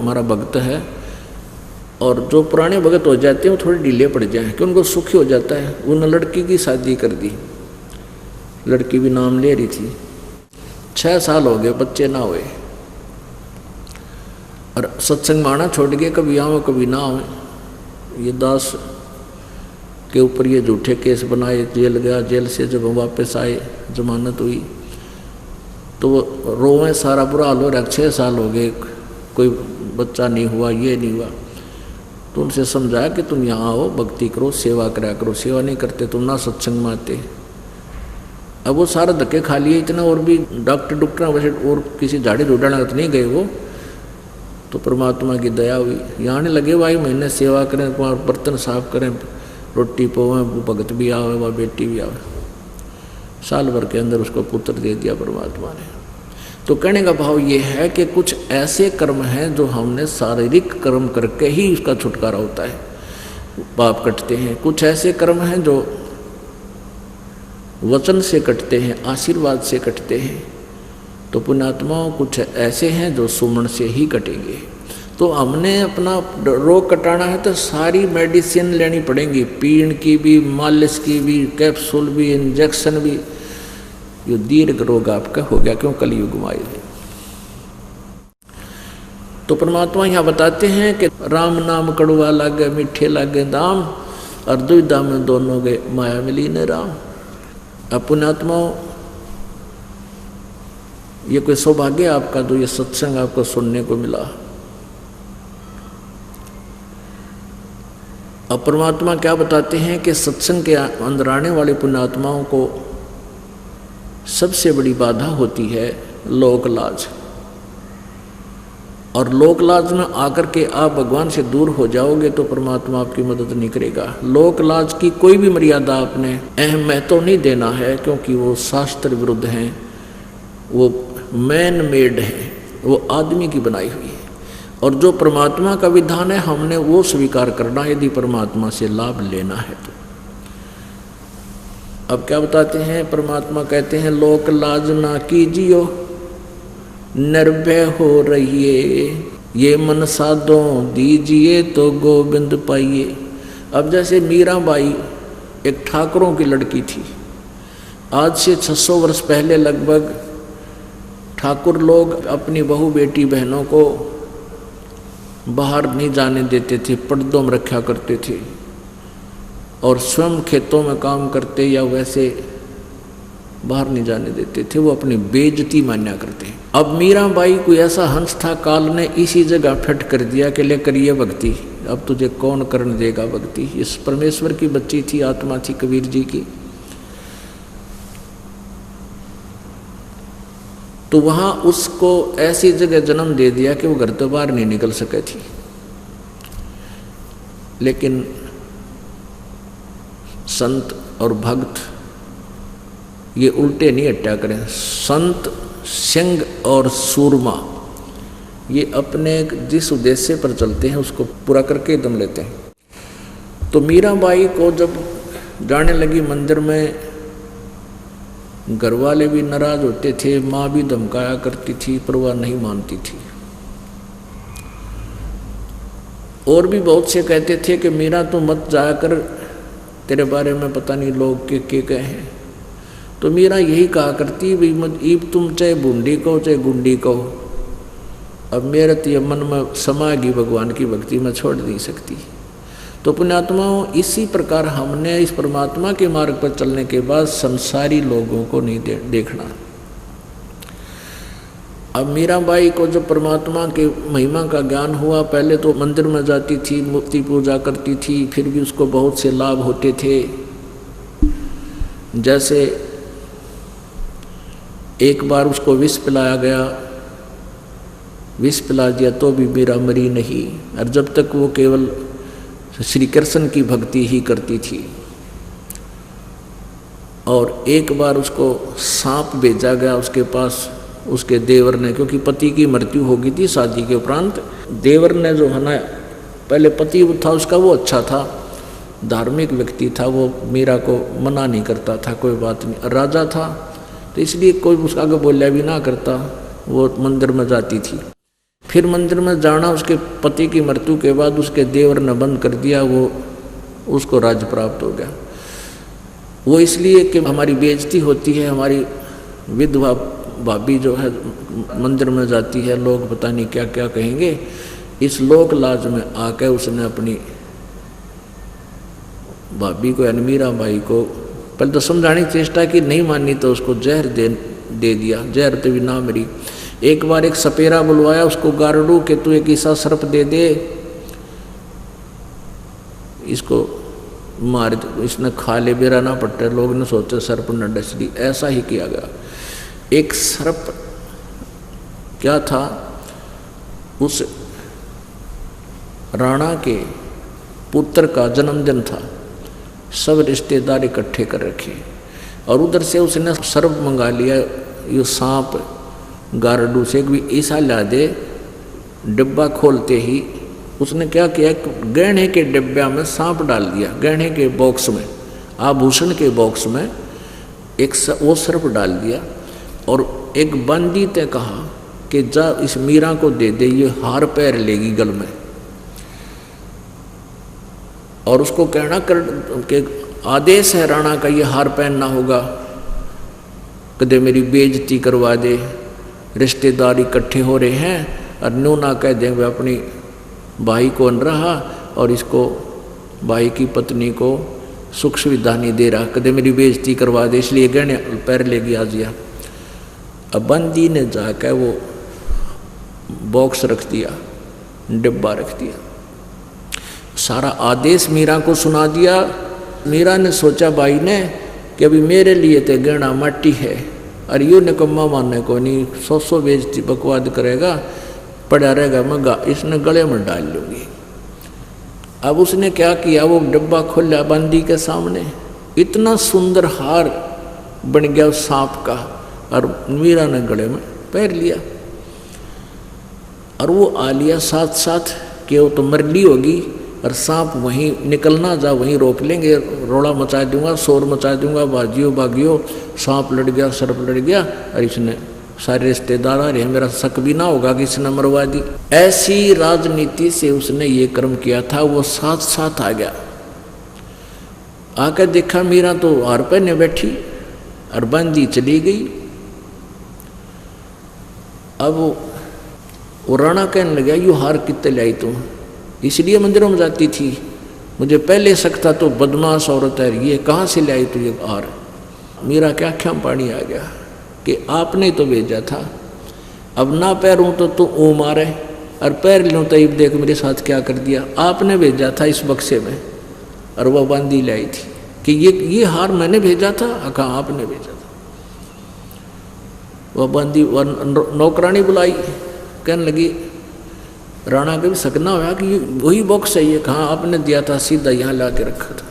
हमारा भक्त है, और जो पुराने भगत हो जाते हैं वो थोड़े ढीले पड़ जाए कि उनको सुखी हो जाता है। उन्होंने लड़की की शादी कर दी, लड़की भी नाम ले रही थी, 6 साल हो गए बच्चे ना हुए, और सत्संग माना छोड़ के कभी आओ कभी ना आवे। ये दास के ऊपर ये झूठे केस बनाए, जेल गया, जेल से जब वापस आए जमानत हुई तो वो रोए, सारा बुरा हाल हो रहा, 6 साल हो गए कोई बच्चा नहीं हुआ, ये नहीं हुआ। तो उनसे समझाया कि तुम यहाँ आओ, भक्ति करो, सेवा करा करो, सेवा नहीं करते तुम ना सत्संग में आते। अब वो सारा धक्के खा लिए इतना, और भी डॉक्टर वैसे और किसी झाड़ी ढूंढना तो नहीं गए वो, तो परमात्मा की दया हुई, यहाँ नहीं लगे भाई महीने सेवा करें, वहाँ बर्तन साफ करें, रोटी पोवें, भगत भी आवे वह बेटी भी आवे। साल भर के अंदर उसको पुत्र दे दिया परमात्मा ने। तो कहने का भाव ये है कि कुछ ऐसे कर्म हैं जो हमने शारीरिक कर्म करके ही उसका छुटकारा होता है, पाप कटते हैं। कुछ ऐसे कर्म हैं जो वचन से कटते हैं, आशीर्वाद से कटते हैं। तो पुण्यात्माओं कुछ ऐसे हैं जो सुमन से ही कटेंगे। तो हमने अपना रोग कटाना है तो सारी मेडिसिन लेनी पड़ेंगी, पीण की भी, मालिश की भी, कैप्सूल भी, इंजेक्शन भी। ये दीर्घ रोग आपका हो गया, क्यों? कलयुग में आए। तो परमात्मा यहाँ बताते हैं कि राम नाम कड़वा लागे, मीठे लागे दाम, और दुविधा में दोनों गए माया मिली न राम। अब पुण्यात्माओं ये कोई सौभाग्य आपका जो ये सत्संग आपको सुनने को मिला। अब परमात्मा क्या बताते हैं कि सत्संग के अंदर आने वाले पुण्यात्माओं को सबसे बड़ी बाधा होती है लोक लाज। और लोक लाज में आकर के आप भगवान से दूर हो जाओगे तो परमात्मा आपकी मदद नहीं करेगा। लोक लाज की कोई भी मर्यादा आपने अहम महत्व नहीं देना है, क्योंकि वो शास्त्र विरुद्ध हैं, वो मैन मेड है, वो आदमी की बनाई हुई है। और जो परमात्मा का विधान है हमने वो स्वीकार करना, यदि परमात्मा से लाभ लेना है तो। अब क्या बताते हैं परमात्मा? कहते हैं लोक लाज ना कीजियो, निर्भय हो रहिए, ये मन साधों दीजिए तो गोविंद पाइए। अब जैसे मीराबाई एक ठाकुरों की लड़की थी, आज से 600 वर्ष पहले लगभग ठाकुर लोग अपनी बहू बेटी बहनों को बाहर नहीं जाने देते थे, पर्दों में रखा करते थे, और स्वयं खेतों में काम करते या वैसे बाहर नहीं जाने देते थे, वो अपनी बेइज्जती मान्या करते हैं। अब मीराबाई कोई ऐसा हंस था, काल ने इसी जगह फिट कर दिया कि ले करिए भक्ति, अब तुझे कौन करने देगा भक्ति। इस परमेश्वर की बच्ची थी, आत्मा थी कबीर जी की। तो वहाँ उसको ऐसी जगह जन्म दे दिया कि वो घर से बाहर नहीं निकल सके थी। लेकिन संत और भक्त ये उल्टे नहीं हट्टा करें। संत, सिंह और सूरमा ये अपने जिस उद्देश्य पर चलते हैं उसको पूरा करके दम लेते हैं। तो मीराबाई को जब जाने लगी मंदिर में, घर वाले भी नाराज होते थे, माँ भी धमकाया करती थी, पर वह नहीं मानती थी। और भी बहुत से कहते थे कि मीरा तो मत जाया कर, तेरे बारे में पता नहीं लोग के कहे हैं। तो मीरा यही कहा करती, भाई मत ईब तुम चाहे बूंदी कहो चाहे गुंडी कहो, अब मेरे तो मन में समागी भगवान की भक्ति में छोड़ नहीं सकती। तो पुण्यात्माओं इसी प्रकार हमने इस परमात्मा के मार्ग पर चलने के बाद संसारी लोगों को नहीं देखना। अब मीराबाई को जब परमात्मा के महिमा का ज्ञान हुआ, पहले तो मंदिर में जाती थी, मूर्ति पूजा करती थी, फिर भी उसको बहुत से लाभ होते थे। जैसे एक बार उसको विष पिलाया गया, विष पिला दिया तो भी मीरा मरी नहीं, और जब तक वो केवल श्री कृष्ण की भक्ति ही करती थी। और एक बार उसको सांप भेजा गया उसके पास, उसके देवर ने, क्योंकि पति की मृत्यु हो गई थी शादी के उपरांत। देवर ने जो है ना, पहले पति था उसका वो अच्छा था, धार्मिक व्यक्ति था, वो मीरा को मना नहीं करता था, कोई बात नहीं, राजा था तो इसलिए कोई उसका आगे बोलिया भी ना करता, वो मंदिर में जाती थी। फिर मंदिर में जाना, उसके पति की मृत्यु के बाद उसके देवर ने बंद कर दिया, वो उसको राज्य प्राप्त हो गया। वो इसलिए कि हमारी बेइज्जती होती है, हमारी विधवा भाभी जो है मंदिर में जाती है, लोग पता नहीं क्या क्या कहेंगे, इस लोक लाज में आकर उसने अपनी भाभी को यानी मीरा बाई को पहले तो समझाने की चेष्टा की, नहीं मानी तो उसको जहर दे दिया। जहर तो भी ना मरी। एक बार एक सपेरा बुलवाया उसको गारडू के तू एक ऐसा सर्प दे दे, इसको मार, इसने खा ले बेरा ना पट्टे। लोग ने सोचे सर्प न डस ली, ऐसा ही किया गया। एक सर्प क्या था, उस राणा के पुत्र का जन्मदिन था, सब रिश्तेदार इकट्ठे कर रखे और उधर से उसने सर्प मंगा लिया, ये सांप गारडू से भी ऐसा ला दे। डिब्बा खोलते ही उसने क्या किया, गहने के डिब्बा में सांप डाल दिया, गहने के बॉक्स में, आभूषण के बॉक्स में एक वो सर्प डाल दिया। और एक बंदी ने कहा कि जा इस मीरा को दे दे, ये हार पैर लेगी गल में। और उसको कहना कर कि आदेश है राणा का, ये हार पहनना होगा, कदे मेरी बेइज्जती करवा दे। रिश्तेदार इकट्ठे हो रहे हैं और न्यू ना कह देंगे अपनी भाई को न रहा और इसको भाई की पत्नी को सुख सुविधा नहीं दे रहा, कदे मेरी बेइज्जती करवा दे, इसलिए गहने पैर लेगी आ गया। अब बंदी ने जाकर वो बॉक्स रख दिया, डिब्बा रख दिया, सारा आदेश मीरा को सुना दिया। मीरा ने सोचा भाई ने कि अभी मेरे लिए तो गहना माटी है और यूँ निकम्मा मानने को नहीं, 100 बेइज्जती बकवाद करेगा, पड़ा रहेगा मगा, इसने गले में डाल लूँगी। अब उसने क्या किया, वो डब्बा खोला बंदी के सामने, इतना सुंदर हार बन गया उस सांप का और मीरा ने गले में पैर लिया। और वो आ लिया साथ साथ कि वो तो मरली होगी और सांप वहीं निकलना जा वहीं रोक लेंगे, रोड़ा मचा दूंगा, शोर मचा दूंगा, बाजियो बागियो, सांप लड़ गया, सर्प लड़ गया और इसने सारे रिश्तेदार आ रहे, मेरा शक भी ना होगा कि इसने मरवा दी। ऐसी राजनीति से उसने ये कर्म किया था। वो साथ साथ आ गया, आकर देखा मीरा तो हार पहने बैठी और बंदी चली गई। अब वो राणा कहने लगा, यू हार कितने लाई तू, इसलिए मंदिरों में जाती थी, मुझे पहले शक था तो बदमाश औरत है, ये कहाँ से लाई तू ये हार। मीरा क्या आँखों में पानी आ गया कि आपने तो भेजा था, अब ना पैरूँ तो तू ओ मारे और पैर लूँ तो अब देख मेरे साथ क्या कर दिया। आपने भेजा था इस बक्से में और वह बंदी लाई थी कि ये हार मैंने भेजा था, कहाँ आपने भेजा था। वह बंदी नौकरानी बुलाई, कहने लगी राणा का भी सकना हुआ कि वही बॉक्स है, ये कहाँ आपने दिया था, सीधा यहाँ ला के रखा था।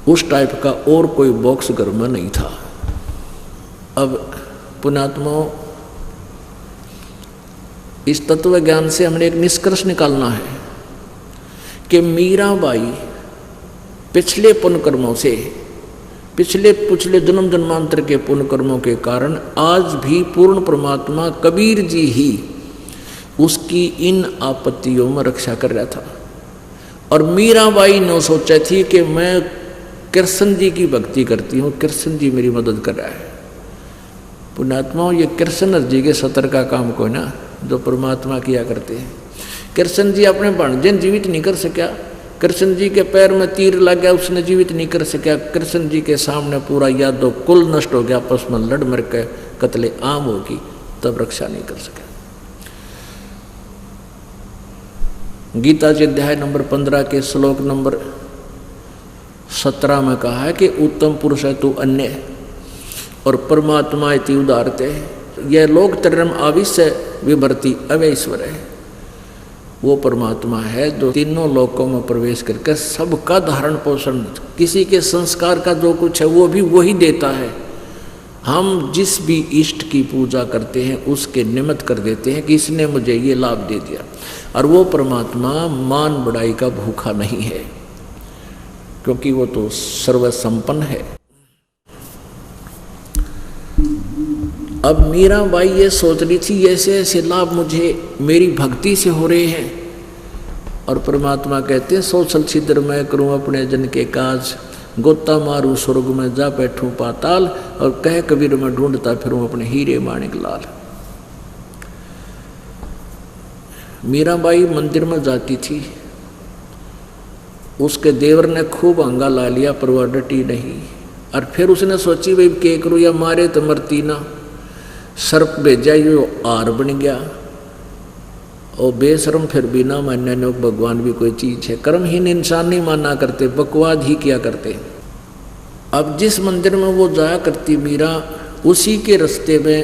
उस टाइप का और कोई बॉक्स घर में नहीं था। अब पुण्यात्माओं, इस तत्व ज्ञान से हमने एक निष्कर्ष निकालना है कि मीराबाई पिछले पुण्य कर्मों से, पिछले जन्म जन्मांतर के पुण्य कर्मों के कारण आज भी पूर्ण परमात्मा कबीर जी ही उसकी इन आपत्तियों में रक्षा कर रहा था। और मीराबाई ने सोचा थी कि मैं कृष्ण जी की भक्ति करती हूँ, कृष्ण जी मेरी मदद कर रहा है। पुण्यात्माओं, ये कृष्ण जी के सतर का काम को ना जो परमात्मा किया करते हैं। कृष्ण जी अपने भांजन जीवित नहीं कर सका, कृष्ण जी के पैर में तीर लग गया, उसने जीवित नहीं कर सका। कृष्ण जी के सामने पूरा यादव कुल नष्ट हो गया, आपस में लड़ मर के कत्ले आम होगी, तब रक्षा नहीं कर सका। गीता जी अध्याय नंबर 15 के श्लोक नंबर 17 में कहा है कि उत्तम पुरुष है तू अन्य और परमात्मा इति उदारते, यह लोक त्रयम् आविश्य विभर्ति अवैश्वर है। वो परमात्मा है जो तीनों लोकों में प्रवेश करके सबका धारण पोषण, किसी के संस्कार का जो कुछ है वो भी वही देता है। हम जिस भी इष्ट की पूजा करते हैं उसके निमित्त कर देते हैं कि इसने मुझे ये लाभ दे दिया। और वो परमात्मा मान बढ़ाई का भूखा नहीं है, क्योंकि वो तो सर्वसंपन्न है। अब मीराबाई ये सोच रही थी ऐसे ऐसे लाभ मुझे मेरी भक्ति से हो रहे हैं, और परमात्मा कहते हैं सोचल छिद्र मैं करूं अपने जन के काज, गोता मारू स्वर्ग में जा बैठूं पाताल, और कह कबीर मैं ढूंढता फिरूं अपने हीरे माणिक लाल। मीराबाई मंदिर में जाती थी, उसके देवर ने खूब हंगा ला लिया पर वह डटी नहीं। और फिर उसने सोची भाई के करूँ या मारे तो मरती ना, सर्प भेजा यो आर बन गया। और बेशरम फिर भी ना मानने ने भगवान भी कोई चीज़ है, कर्महीन इंसान नहीं माना करते, बकवाद ही किया करते। अब जिस मंदिर में वो जाया करती मीरा, उसी के रास्ते में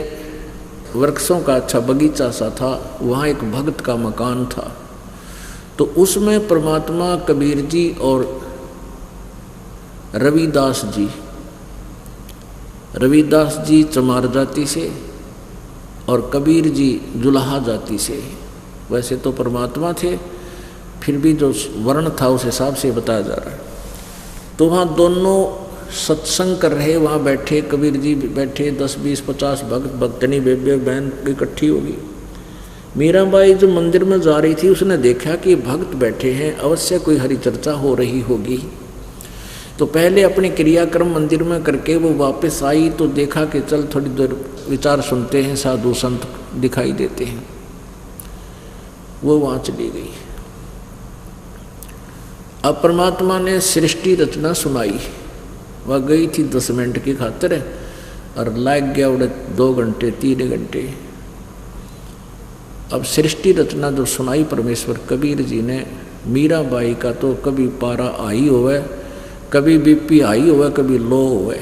वृक्षों का अच्छा बगीचा सा था, वहाँ एक भक्त का मकान था। तो उसमें परमात्मा कबीर जी और रविदास जी चमार जाति से और कबीर जी जुलाहा जाति से। वैसे तो परमात्मा थे, फिर भी जो वर्ण था उस हिसाब से बताया जा रहा है। तो वहाँ दोनों सत्संग कर रहे, वहाँ बैठे कबीर जी बैठे, 10 20 50 भक्त भक्तनी बेबे बहन इकट्ठी होगी। मीराबाई जो मंदिर में जा रही थी, उसने देखा कि भक्त बैठे हैं, अवश्य कोई हरि चर्चा हो रही होगी। तो पहले अपने क्रियाक्रम मंदिर में करके वो वापस आई, तो देखा कि चल थोड़ी देर विचार सुनते हैं, साधु संत दिखाई देते हैं। वो वहाँ चली गई। अब परमात्मा ने सृष्टि रचना सुनाई। वह गई थी 10 मिनट की खातिर, और लग गया उड़े 2 घंटे 3 घंटे। अब सृष्टि रचना जो सुनाई परमेश्वर कबीर जी ने, मीराबाई का तो कभी पारा आई होवे, कभी बीपी आई होवे, कभी लो होवे।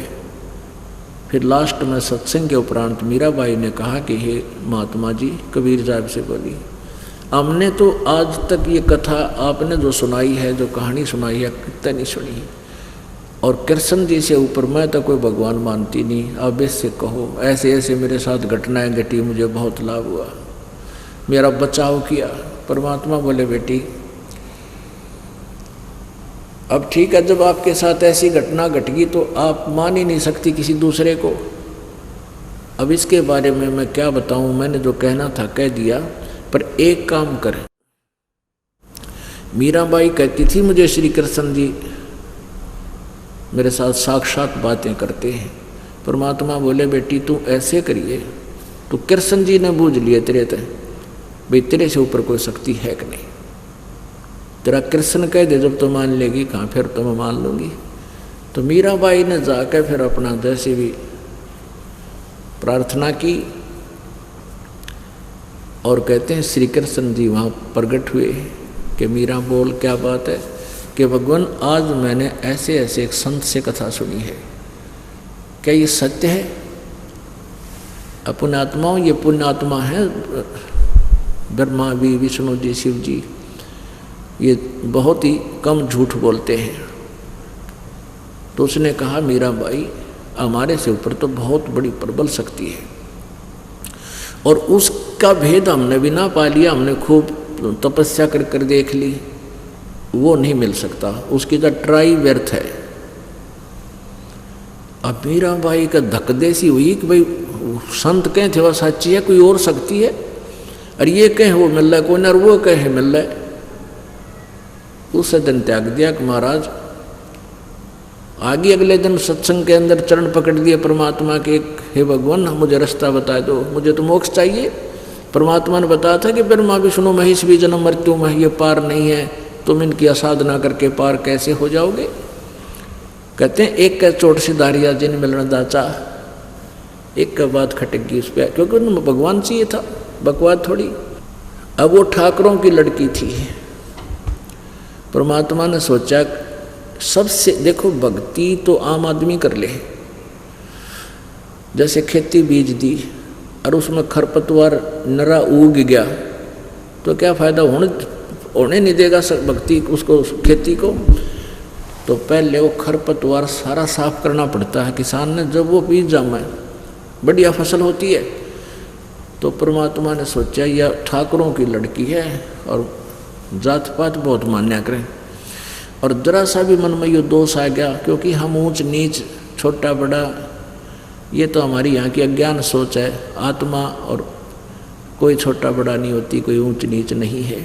फिर लास्ट में सत्संग के उपरांत मीराबाई ने कहा कि हे महात्मा जी, कबीर साहब से बोली, हमने तो आज तक ये कथा आपने जो सुनाई है, जो कहानी सुनाई है, कितना नहीं सुनी। और कृष्ण जी से ऊपर मैं तो कोई भगवान मानती नहीं। अब इससे कहो ऐसे ऐसे मेरे साथ घटनाएं घटी, मुझे बहुत लाभ हुआ, मेरा बचाव किया। परमात्मा बोले बेटी अब ठीक है, जब आपके साथ ऐसी घटना घट गई तो आप मान ही नहीं सकती किसी दूसरे को। अब इसके बारे में मैं क्या बताऊं, मैंने जो कहना था कह दिया, पर एक काम कर। मीराबाई कहती थी मुझे श्री कृष्ण जी मेरे साथ साक्षात बातें करते हैं। परमात्मा बोले बेटी तू ऐसे करिए, तो कृष्ण जी ने बूझ लिए तेरे तय भाई तेरे से ऊपर कोई शक्ति है कि नहीं। तेरा कृष्ण कह दे जब तो मान लेगी, कहाँ फिर तो मैं मान लूँगी। तो मीराबाई ने जाकर फिर अपना जैसे भी प्रार्थना की, और कहते हैं श्री कृष्ण जी वहाँ प्रकट हुए कि मीरा बोल क्या बात है, कि भगवान आज मैंने ऐसे ऐसे एक संत से कथा सुनी है, क्या ये सत्य है? पुण्यात्माओं, ये पुण्यात्मा है, ब्रह्मा भी, विष्णु जी, शिव जी, ये बहुत ही कम झूठ बोलते हैं। तो उसने कहा मीराबाई हमारे से ऊपर तो बहुत बड़ी प्रबल शक्ति है, और उसका भेद हमने भी ना पा लिया, हमने खूब तपस्या कर कर देख ली, वो नहीं मिल सकता, उसकी तो ट्राई व्यर्थ है। अब मीराबाई का धक्के सी हुई कि भाई संत कहें थे वह सच्ची है, कोई और शक्ति है, और ये कहें वो मिल रहा है, कोई न वो कहे मिल रहा है। उस दिन त्याग दिया कि महाराज आगे अगले दिन सत्संग के अंदर चरण पकड़ दिए परमात्मा के, हे भगवान मुझे रास्ता बता दो, मुझे तो मोक्ष चाहिए। परमात्मा ने बताया था कि ब्रह्मा विष्णु महेश भी जन्म मृत्यु में ये पार नहीं है, तुम इनकी असाधना करके पार कैसे हो जाओगे। कहते हैं एक का चोट से दारिया जिन मिलना दाचा, एक का बात खटक गई उस पर, क्योंकि उन्हें भगवान चाहिए था, बकवाद थोड़ी। अब वो ठाकरों की लड़की थी। परमात्मा ने सोचा सबसे, देखो भक्ति तो आम आदमी कर ले, जैसे खेती बीज दी और उसमें खरपतवार नरा उग गया तो क्या फायदा, होने नहीं देगा भक्ति उसको, खेती को। तो पहले वो खरपतवार सारा साफ करना पड़ता है किसान ने, जब वो बीज जामे बढ़िया फसल होती है। तो परमात्मा ने सोचा यह ठाकुरों की लड़की है और जात पात बहुत मान्या करें, और जरा सा भी मन में ये दोष आ गया, क्योंकि हम ऊंच नीच छोटा बड़ा ये तो हमारी यहाँ की अज्ञान सोच है। आत्मा और कोई छोटा बड़ा नहीं होती, कोई ऊंच नीच नहीं है।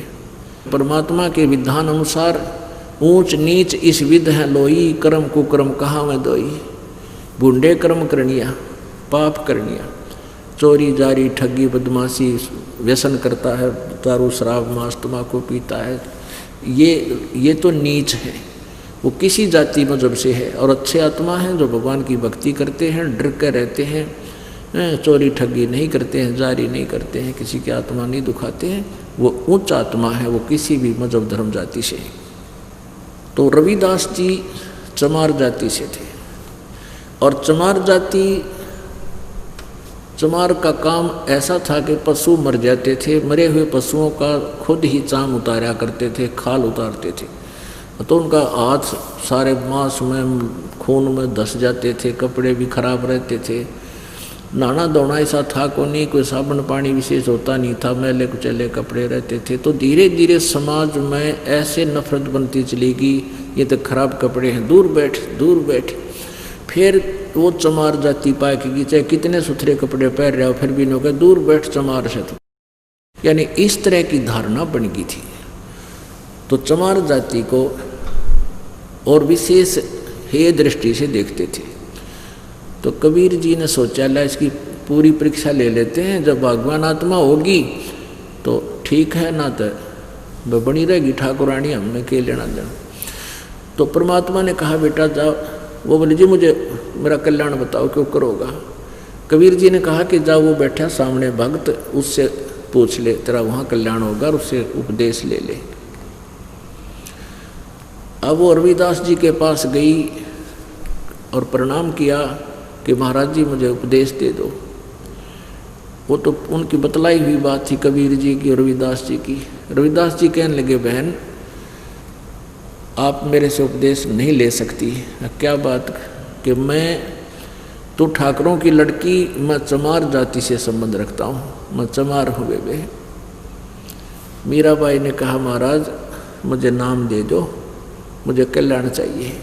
परमात्मा के विधान अनुसार ऊंच नीच इस विध है लोई, कर्म कुकर्म कहाँ में दोई। बूढ़े कर्म करनिया, पाप करनिया, चोरी जारी ठगी बदमाशी, व्यसन करता है, दारू शराब मांस तम्बाकू पीता है, ये तो नीच है, वो किसी जाति मजहब से है। और अच्छे आत्मा हैं जो भगवान की भक्ति करते हैं, डर के रहते हैं, चोरी ठगी नहीं करते हैं, जारी नहीं करते हैं, किसी की आत्मा नहीं दुखाते हैं, वो उच्च आत्मा है, वो किसी भी मजहब धर्म जाति से है। तो रविदास जी चमार जाति से थे और चमार का काम ऐसा था कि पशु मर जाते थे, मरे हुए पशुओं का खुद ही चाम उतारा करते थे, खाल उतारते थे। तो उनका हाथ सारे मांस में खून में धस जाते थे, कपड़े भी खराब रहते थे, नहाना धोना ऐसा था को नहीं, कोई साबुन पानी विशेष होता नहीं था, मैले कुचले कपड़े रहते थे। तो धीरे धीरे समाज में ऐसे नफरत बनती चली गई, ये तो खराब कपड़े हैं, दूर बैठ। फिर वो चमार जाति पाए कि चाहे कितने सुथरे कपड़े पहन रहे हो फिर भी नहीं, दूर बैठ चमार से। यानी इस तरह की धारणा बन गई थी। तो चमार जाति को और विशेष हेय दृष्टि से देखते थे। तो कबीर जी ने सोचा ला इसकी पूरी परीक्षा ले लेते हैं, जब भगवान आत्मा होगी तो ठीक है, ना तो बनी रहेगी ठाकुरानी, हमने के लेना देना। तो परमात्मा ने कहा बेटा जाओ। वो बोले जी मुझे मेरा कल्याण बताओ क्यों करोगा। कबीर जी ने कहा कि जाओ, वो बैठा सामने भक्त, उससे पूछ ले, तेरा वहाँ कल्याण होगा, और उससे उपदेश ले ले। अब वो रविदास जी के पास गई और प्रणाम किया कि महाराज जी मुझे उपदेश दे दो। वो तो उनकी बतलाई हुई बात थी कबीर जी की और रविदास जी की। रविदास जी कहने लगे बहन आप मेरे से उपदेश नहीं ले सकती। क्या बात कि तो ठाकरों की लड़की, मैं चमार जाति से संबंध रखता हूँ, मैं चमार हूँ बेबे। मीराबाई ने कहा महाराज मुझे नाम दे दो, मुझे कल्याण चाहिए,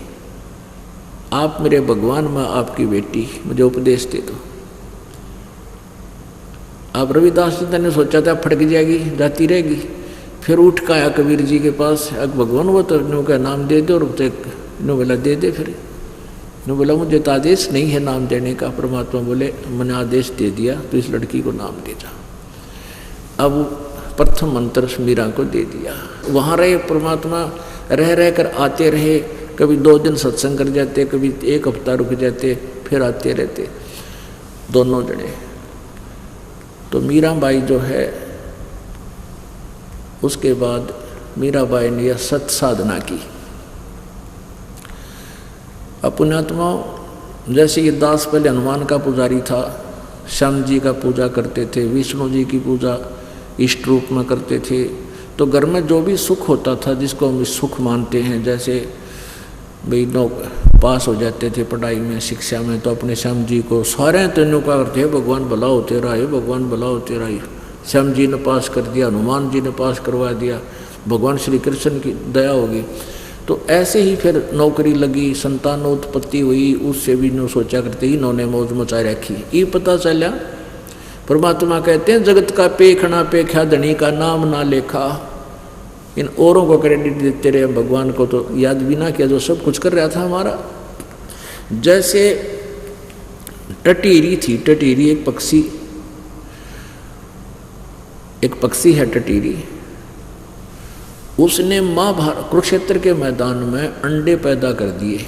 आप मेरे भगवान, मैं आपकी बेटी, मुझे उपदेश दे दो। अब रविदास जी ने सोचा था फटक जाएगी, जाती रहेगी। फिर उठ का आया कबीर जी के पास, अब भगवान वो तो नो का नाम दे दो, और नो बोला दे दे। फिर नो बोला मुझे तो आदेश नहीं है नाम देने का। परमात्मा बोले मैंने आदेश दे दिया तो इस लड़की को नाम दे जा। अब प्रथम मंत्र मीरा को दे दिया। वहाँ रहे परमात्मा, रह कर आते रहे, कभी 2 दिन सत्संग कर जाते, कभी 1 हफ्ता रुक जाते, फिर आते रहते दोनों जने। तो मीराबाई जो है, उसके बाद मीराबाई ने यह सत साधना की। पुण्यात्मा जैसे ये दास पहले हनुमान का पुजारी था, श्याम जी का पूजा करते थे, विष्णु जी की पूजा इष्ट रूप में करते थे। तो घर में जो भी सुख होता था, जिसको हम सुख मानते हैं, जैसे भाई लोग पास हो जाते थे पढ़ाई में, शिक्षा में, तो अपने श्याम जी को सारे तेनों का करते हैं भगवान भला हो तेरा, हे भगवान भला हो तेरा। श्याम जी ने पास कर दिया, हनुमान जी ने पास करवा दिया, भगवान श्री कृष्ण की दया होगी। तो ऐसे ही फिर नौकरी लगी, संतानोत्पत्ति हुई, उससे भी नो सोचा करते ही इन्होंने मौज मचा रखी। ये पता चला परमात्मा कहते हैं जगत का पेखना पेख्या धनी का नाम ना लेखा। इन औरों को क्रेडिट देते रहे, भगवान को तो याद भी ना किया जो सब कुछ कर रहा था हमारा। जैसे टटीरी थी, टटीरी एक पक्षी है टटीरी। उसने महाभारत कुरुक्षेत्र के मैदान में अंडे पैदा कर दिए।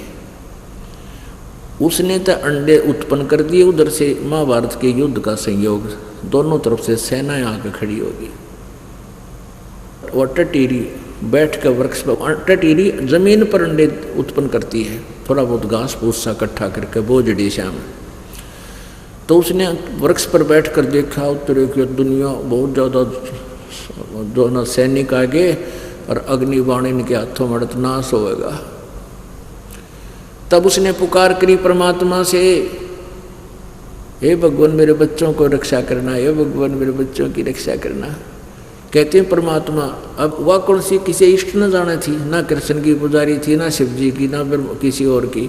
उसने तो अंडे उत्पन्न कर दिए, उधर से महाभारत के युद्ध का संयोग, दोनों तरफ से सेनाएं आकर खड़ी होगी। और टटीरी बैठ कर वृक्ष पर, टटीरी जमीन पर अंडे उत्पन्न करती है, थोड़ा बहुत घास फूस सा इकट्ठा करके बोझड़ी श्याम। तो उसने वृक्ष पर बैठ कर देखा, उत्तरे की दुनिया बहुत ज़्यादा जो न सैनिक आगे और अग्निबाण इनके हाथों में नाश होएगा। तब उसने पुकार करी परमात्मा से, हे भगवान मेरे बच्चों को रक्षा करना, हे भगवान मेरे बच्चों की रक्षा करना। कहते हैं परमात्मा, अब वह कौन सी किसी इष्ट न जाने थी, ना कृष्ण की पुजारी थी, ना शिव जी की, ना किसी और की।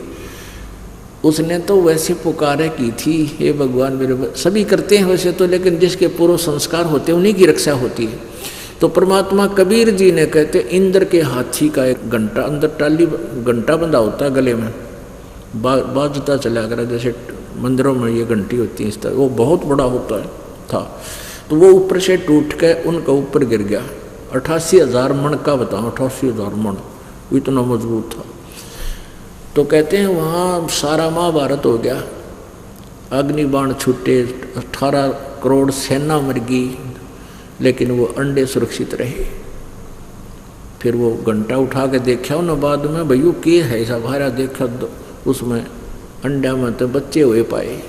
उसने तो वैसे पुकारे की थी, हे भगवान मेरे, सभी करते हैं वैसे तो, लेकिन जिसके पूर्व संस्कार होते हैं उन्हीं की रक्षा होती है। तो परमात्मा कबीर जी ने कहते इंद्र के हाथी का एक घंटा, अंदर टाली घंटा बंधा होता है गले में, बाजता चला कर, जैसे मंदिरों में ये घंटी होती है इस तरह, वो बहुत बड़ा होता है था। तो वो ऊपर से टूट के उनका ऊपर गिर गया। 88,000 मण का, बताओ 88,000 मण, इतना मजबूत था। तो कहते हैं वहाँ सारा महाभारत हो गया, अग्निबाण छूटे, 18 करोड़ सेना मर गई, लेकिन वो अंडे सुरक्षित रहे। फिर वो घंटा उठा के देखा उन्होंने बाद में, भैया के है ऐसा भारा, देखा उसमें अंडा में तो बच्चे हुए पाए।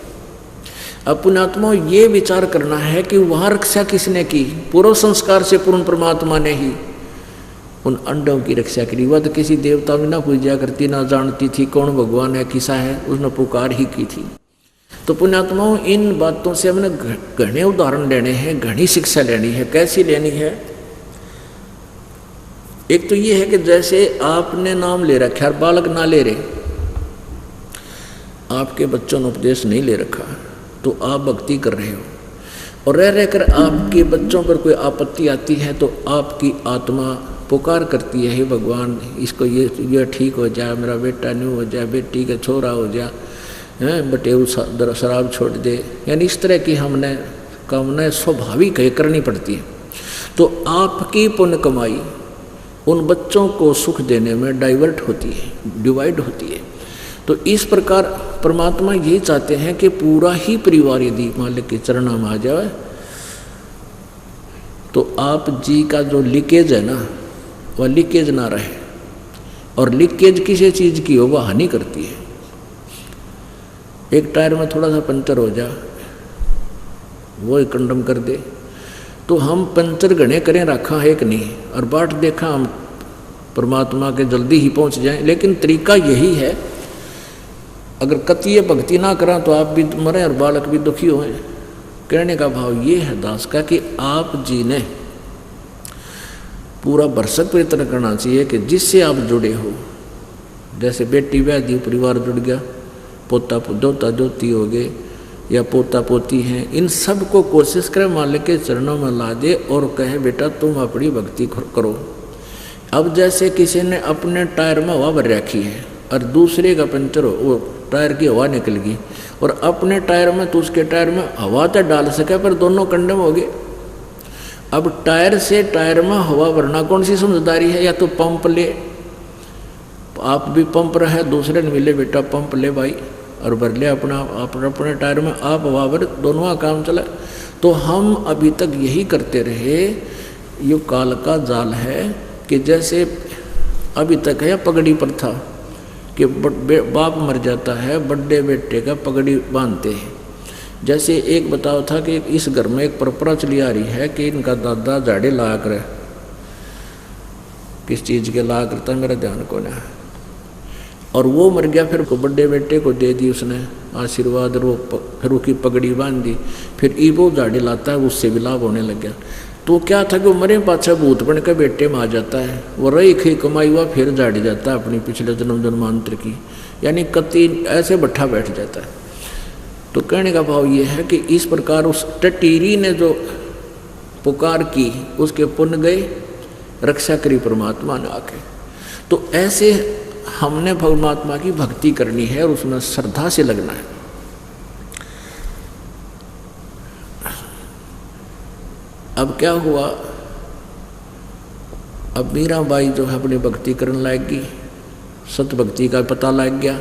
अब पुण्यात्मा ये विचार करना है कि वहाँ रक्षा किसने की? पूर्व संस्कार से पूर्ण परमात्मा ने ही उन अंडों की रक्षा करी। वह तो किसी देवता में ना पूजा करती, ना जानती थी कौन भगवान है किसा है, उसने पुकार ही की थी। तो पुण्यात्माओं इन बातों से हमने घने उदाहरण लेने हैं, घनी शिक्षा लेनी है। कैसी लेनी है? एक तो ये है कि जैसे आपने नाम ले रखा है, बालक ना ले रहे, आपके बच्चों ने उपदेश नहीं ले रखा, तो आप भक्ति कर रहे हो और रह रहकर आपके बच्चों पर कोई आपत्ति आती है तो आपकी आत्मा पुकार करती है, हे भगवान इसको ये ठीक हो जाए, मेरा बेटा न्यू हो जाए, बेटी का छोरा हो जाए, बटे शराब छोड़ दे। यानी इस तरह की हमने कामनाएं स्वाभाविक है, करनी पड़ती है। तो आपकी पुण्य कमाई उन बच्चों को सुख देने में डाइवर्ट होती है, डिवाइड होती है। तो इस प्रकार परमात्मा यही चाहते हैं कि पूरा ही परिवार यदि मालिक के चरणों में आ जाए तो आप जी का जो लीकेज है ना, वह लीकेज ना रहे। और लीकेज किसी चीज़ की हो वह हानि करती है। एक टायर में थोड़ा सा पंचर हो जाए, वो कंडम कर दे, तो हम पंचर घने करें रखा है कि नहीं, और बाट देखा हम परमात्मा के जल्दी ही पहुंच जाएं। लेकिन तरीका यही है, अगर कतिय भक्ति ना करा तो आप भी मरें और बालक भी दुखी हों। कहने का भाव ये है दास का कि आप जी ने पूरा भरसक प्रयत्न करना चाहिए कि जिससे आप जुड़े हो, जैसे बेटी ब्याह दी परिवार जुड़ गया, पोता दोता दोती हो गए या पोता पोती हैं, इन सब को कोशिश करें मालिक के चरणों में ला दे और कहे बेटा तुम अपनी भक्ति करो। अब जैसे किसी ने अपने टायर में हवा भर रखी है और दूसरे का पंचर हो, वो टायर की हवा निकल गई, और अपने टायर में तो उसके टायर में हवा तो डाल सके पर दोनों कंडम हो गए। अब टायर से टायर में हवा भरना कौन सी समझदारी है? या तो पंप ले, आप भी पंप रहे, दूसरे ने मिले बेटा पंप ले भाई और भर ले अपना अपने टायर में, आप हवा भर, दोनों का काम चला। तो हम अभी तक यही करते रहे। ये काल का जाल है कि जैसे अभी तक है पगड़ी पर था कि बाप मर जाता है, बड़े बेटे का पगड़ी बांधते हैं। जैसे एक बताओ था कि इस घर में एक परंपरा चली आ रही है कि इनका दादा झाड़े लाया करे, किस चीज़ के लाया करता है मेरा ध्यान को ना, और वो मर गया, फिर बड़े बेटे को दे दी उसने आशीर्वाद, और वो फिर उसकी पगड़ी बांध दी, फिर वो झाड़ी लाता है, उससे भी लाभ होने लग गया। तो क्या था कि वो मरे पाछा भूत बन के बेटे में आ जाता है, वो रही खी कमाई हुआ फिर झाड़ी जाता है अपनी पिछले जन्म जन्मांतर की, यानी कति ऐसे बैठा बैठ जाता है। तो कहने का भाव ये है कि इस प्रकार उस टटीरी ने जो पुकार की उसके पुण्य गए, रक्षा करी परमात्मा ने आके। तो ऐसे हमने परमात्मा की भक्ति करनी है और उसमें श्रद्धा से लगना है। अब क्या हुआ, अब मीराबाई जो है अपनी भक्ति करने लगी, सत भक्ति का पता लग गया।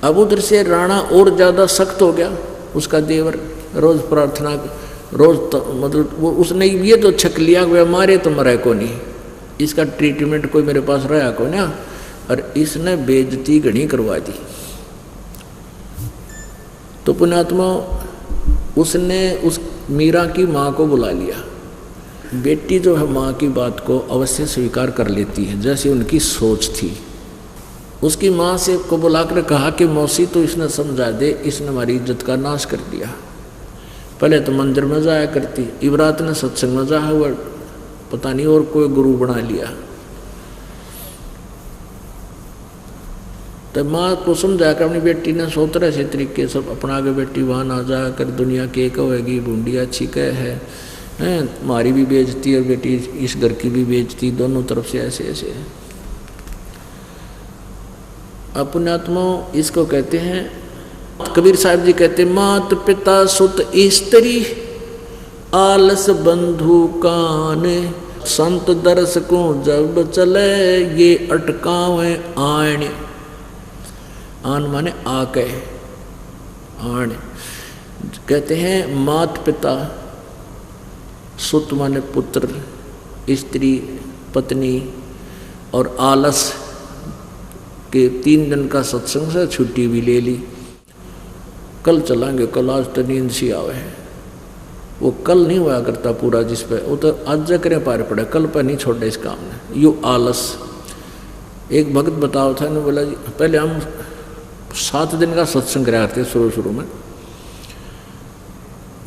अब उधर से राणा और ज़्यादा सख्त हो गया, उसका देवर रोज़ प्रार्थना, रोज़ मतलब वो उसने ये तो छक लिया हुआ, मारे तो मरे को नहीं, इसका ट्रीटमेंट कोई मेरे पास रहा को ना, और इसने बेइज्जती घनी करवा दी। तो पुण्यात्मा उसने उस मीरा की माँ को बुला लिया। बेटी जो है माँ की बात को अवश्य स्वीकार कर लेती है, जैसी उनकी सोच थी। उसकी माँ से को बुलाकर कहा कि मौसी तो इसने समझा दे, इसने हमारी इज्जत का नाश कर दिया। पहले तो मंदिर में जाया करती, इबरात ने सत्संग में जाया हुआ, पता नहीं और कोई गुरु बना लिया। तो माँ को समझा कर अपनी बेटी ने 100 तरह से तरीके सब अपना के बेटी वहाँ ना जा कर दुनिया के कहेगी बूंदी अच्छी कह है, हमारी भी बेइज्जती और बेटी इस घर की भी बेइज्जती, दोनों तरफ से ऐसे ऐसे है। पुण्यात्मा इसको कहते हैं, कबीर साहब जी कहते मात पिता सुत स्त्री आलस बंधु कान, संत दरस को जब चले ये अटकावे आण। आन माने आके, आण कहते हैं मात पिता, सुत माने पुत्र, स्त्री पत्नी, और आलस के 3 दिन का सत्संग से छुट्टी भी ले ली, कल चलाएंगे, कल आज तो नींद सी आवे है। वो कल नहीं हुआ करता पूरा जिस पे, वो तो आज करें पार पड़े, कल पर नहीं छोड़े इस काम ने, यू आलस। एक भक्त बताओ था, बोला जी पहले हम 7 दिन का सत्संग कराया करते शुरू में,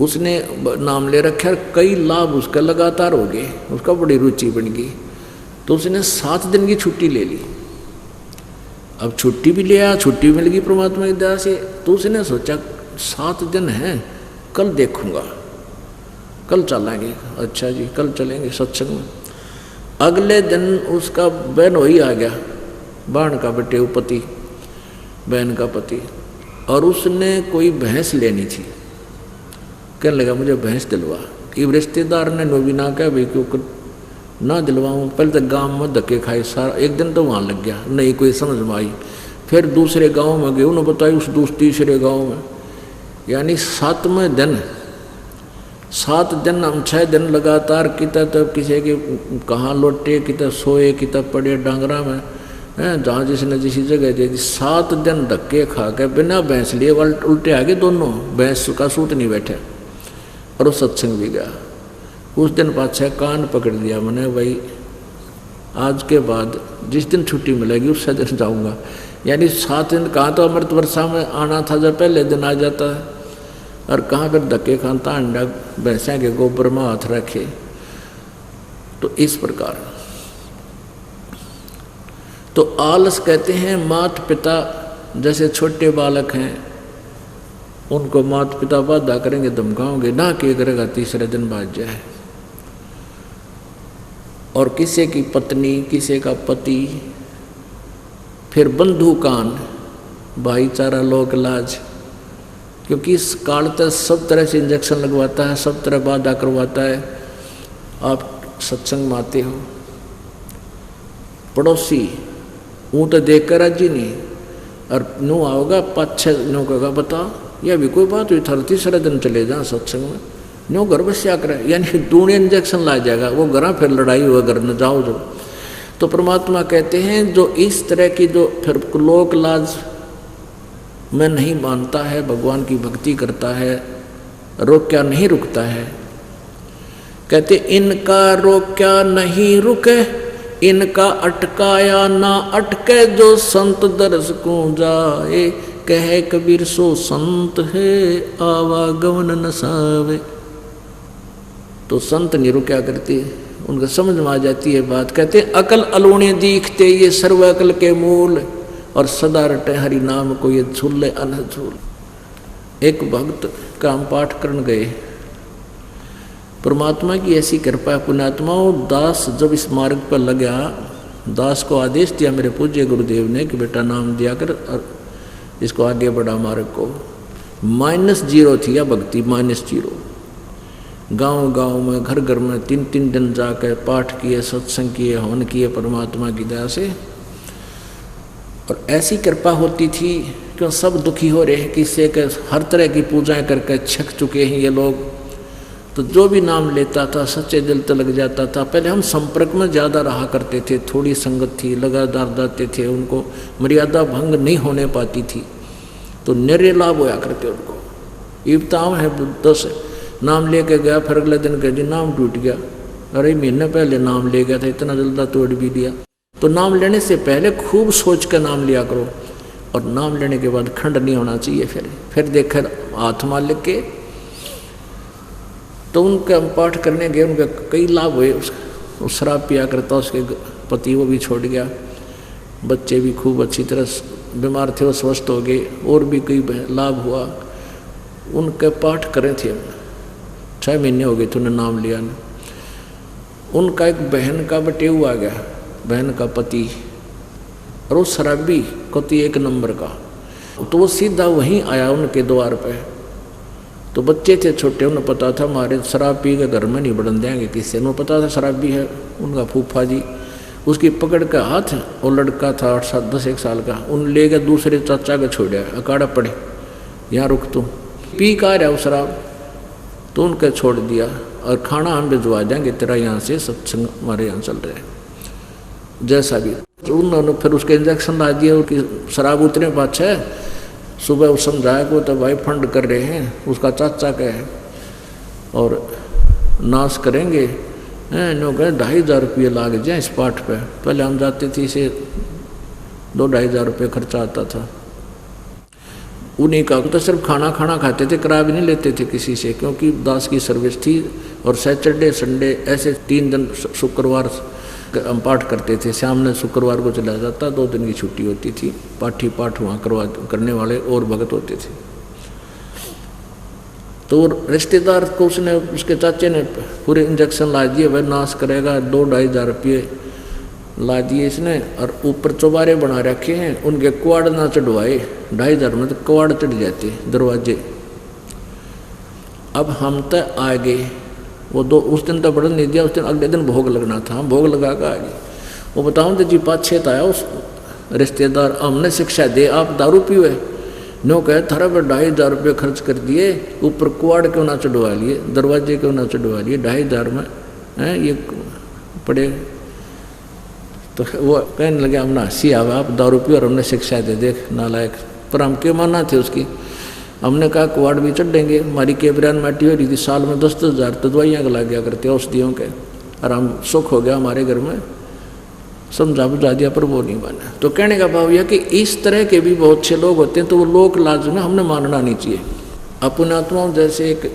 उसने नाम ले रखा, कई लाभ उसका लगातार हो गए, उसका बड़ी रुचि बन गई, तो उसने 7 दिन की छुट्टी ले ली। अब छुट्टी भी लिया, छुट्टी मिल गई परमात्मा की दया से, तो उसने सोचा 7 दिन हैं, कल देखूंगा, कल चलेंगे। अच्छा जी कल चलेंगे सत्संग में। अगले दिन उसका बहन वही आ गया, बहन का बेटे पति, बहन का पति, और उसने कोई भैंस लेनी थी, कहने लगा मुझे भैंस दिलवा। कि रिश्तेदार ने नो भी ना कहा भाई क्यों ना दिलवाऊँ, पहले तो गाँव में धक्के खाए सारा, एक दिन तो वहाँ लग गया, नहीं कोई समझ में आई। फिर दूसरे गांव में गए, उन्होंने बताई उस तीसरे गांव में, यानी 7वें दिन 7 दिन हम 6 दिन लगातार किता तब किसी के कहाँ लौटे, किता सोए, किता पड़े डांगरा में, जहाँ जिसने जिसी जगह दे दी। 7 दिन धक्के खा के बिना भैंस लिए उल्टे आगे दोनों, भैंस का सूत नहीं बैठे, और वो सत्संग भी गया। उस दिन पाछे कान पकड़ दिया मैंने, भाई आज के बाद जिस दिन छुट्टी मिलेगी उससे दिन जाऊँगा। यानी 7 दिन कहाँ तो अमृत वर्षा में आना था, जब पहले दिन आ जाता है, और कहाँ फिर धक्के खाता अंडा भैंसा के गोबर में हाथ रखे। तो इस प्रकार तो आलस कहते हैं माता पिता, जैसे छोटे बालक हैं उनको माता पिता बाधा करेंगे, धमकाओगे ना कि करेगा, तीसरे दिन बाद जाए। और किसी की पत्नी, किसी का पति, फिर बंधु कान, भाईचारा, लोक लाज, क्योंकि इस काल तक सब तरह से इंजेक्शन लगवाता है, सब तरह बाधा करवाता है। आप सत्संग में आते हो, पड़ोसी वो तो देख कर राजी नहीं, और नो आओगा 5-6 दिनों का बता, यह भी कोई बात हुई, थर तीसरे दिन चले जा सत्संग में, नो घर बस क्या करे, यानी दूने इंजेक्शन ला जाएगा वो, घर फिर लड़ाई हुआ, घर न जाओ जो। तो परमात्मा कहते हैं जो इस तरह की जो फिर लोक लाज में नहीं मानता है, भगवान की भक्ति करता है, रोक्या नहीं रुकता है, कहते इनका रोक्या नहीं रुके, इनका अटकाया ना अटके, जो संत दरस को जाए, कहे कबीर सो संत है, आवागमन न सावे। तो संत नहीं रुक्या करते, उनका समझ में आ जाती है बात। कहते अकल अलूणे दीखते ये सर्व अकल के मूल, और सदा रटे हरि नाम को ये झूले अनहद झूल। एक भक्त का हम पाठ करने गए, परमात्मा की ऐसी कृपा पुण्यात्माओं, दास जब इस मार्ग पर लगा, दास को आदेश दिया मेरे पूज्य गुरुदेव ने कि बेटा नाम दिया कर और इसको आगे बढ़ा मार्ग को। -0 थी या भक्ति, -0। गांव गांव में, घर घर में 3-3 दिन जाकर पाठ किए, सत्संग किए, हवन किए परमात्मा की दया से। और ऐसी कृपा होती थी कि सब दुखी हो रहे हैं, किसी के हर तरह की पूजाएं करके छक चुके हैं ये लोग। तो जो भी नाम लेता था सच्चे दिल तो लग जाता था। पहले हम संपर्क में ज़्यादा रहा करते थे, थोड़ी संगत थी, लगातार जाते थे, उनको मर्यादा भंग नहीं होने पाती थी, तो निरे लाभ होया करते उनको। इब्ताम है 10 नाम लेके गया, फिर अगले दिन कह दी नाम टूट गया, अरे महीने पहले नाम ले गया था, इतना जल्दा तोड़ भी दिया। तो नाम लेने से पहले खूब सोच कर नाम लिया करो, और नाम लेने के बाद खंड नहीं होना चाहिए। फिर देखकर हाथ मार लिख के, तो उनका पाठ करने गए, उनका कई लाभ हुए। उस शराब पिया करता, उसके पति वो भी छोड़ गया, बच्चे भी खूब अच्छी तरह बीमार थे वो स्वस्थ हो गए, और भी कई लाभ हुआ। उनके पाठ करे थे हमने, 6 महीने हो गए थे उन्हें नाम लिया ना। उनका एक बहन का बटेऊ आ गया, बहन का पति, और वो शराबी कति 1 नंबर का। तो वो सीधा वहीं आया उनके द्वार पे। तो बच्चे थे छोटे, उन्हें पता था हमारे शराब पी के घर में नहीं बढ़न देंगे किसी, उन्हें पता था शराबी है उनका फूफा जी। उसकी पकड़ का हाथ, और लड़का था 8-10 साल का, उन ले गया दूसरे चाचा के छोड़ा, अकाड़ा पड़े यहाँ रुक तू, पी का रहा वो शराब। तो उनके छोड़ दिया, और खाना हम भिजवा देंगे तेरा, यहाँ से सत्संग हमारे यहाँ चल रहे हैं जैसा भी। तो उन्होंने फिर उसके इंजेक्शन ला दिए, उसकी शराब उतरे पाछे। सुबह वो समझाया को तो भाई फंड कर रहे हैं, उसका चाचा का है और नाश करेंगे हैं, नो कहे 2,500 रुपये लाग जाए इस पाठ पे। पहले हम जाते थे, इसे 2-2,500 रुपये खर्चा आता था। उन्हीं का तो सिर्फ खाना खाते थे, किराया भी नहीं लेते थे किसी से, क्योंकि दास की सर्विस थी। और सैटरडे संडे ऐसे 3 दिन, शुक्रवार हम पाठ करते थे, शाम ने शुक्रवार को चला जाता, 2 दिन की छुट्टी होती थी। पाठी पाठ वहाँ करने वाले और भगत होते थे। तो रिश्तेदार को उसने, उसके चाचे ने पूरे इंजेक्शन ला दिए, वह नाश करेगा, 2-2,500 रुपये ला दिए इसने। और ऊपर चौबारे बना रखे हैं, उनके कुआड़ ना चढ़वाए, 2,500 में तो कुआड़ चढ़ जाते दरवाजे। अब हम तो आ गए, वो उस दिन तो बढ़न नहीं दिया, उस दिन अगले दिन भोग लगना था, हम भोग लगा कर आ गए। वो बताऊँ तो जी पाछे आया उस रिश्तेदार, हमने शिक्षा दे आप दारू पीवे, नो कहे थारा पर 2,500 रुपये खर्च कर दिए, ऊपर कुआड़ क्यों ना चढ़वा लिए, दरवाजे क्यों ना चढ़वा लिए, 2,500 में हैं ये पड़े। तो वो कहने लगे हम ना हंसी आवा, आप दारू पी और हमने शिक्षा दे, देख नालायक। पर हम क्यों माना थे उसकी, हमने कहा कुआड़ भी चढ़ेंगे, हमारी केबरान माटी हो रही थी, साल में 10-10 हज़ार तो दवाइयाँ का लग गया करते औषधियों के, और हम सुख हो गया हमारे घर में, समझा बुझा दिया, पर वो नहीं माना। तो कहने का भाव यह कि इस तरह के भी बहुत से लोग होते हैं, तो वो लोक लाज में हमने मानना नहीं चाहिए। अपने आत्माओं जैसे एक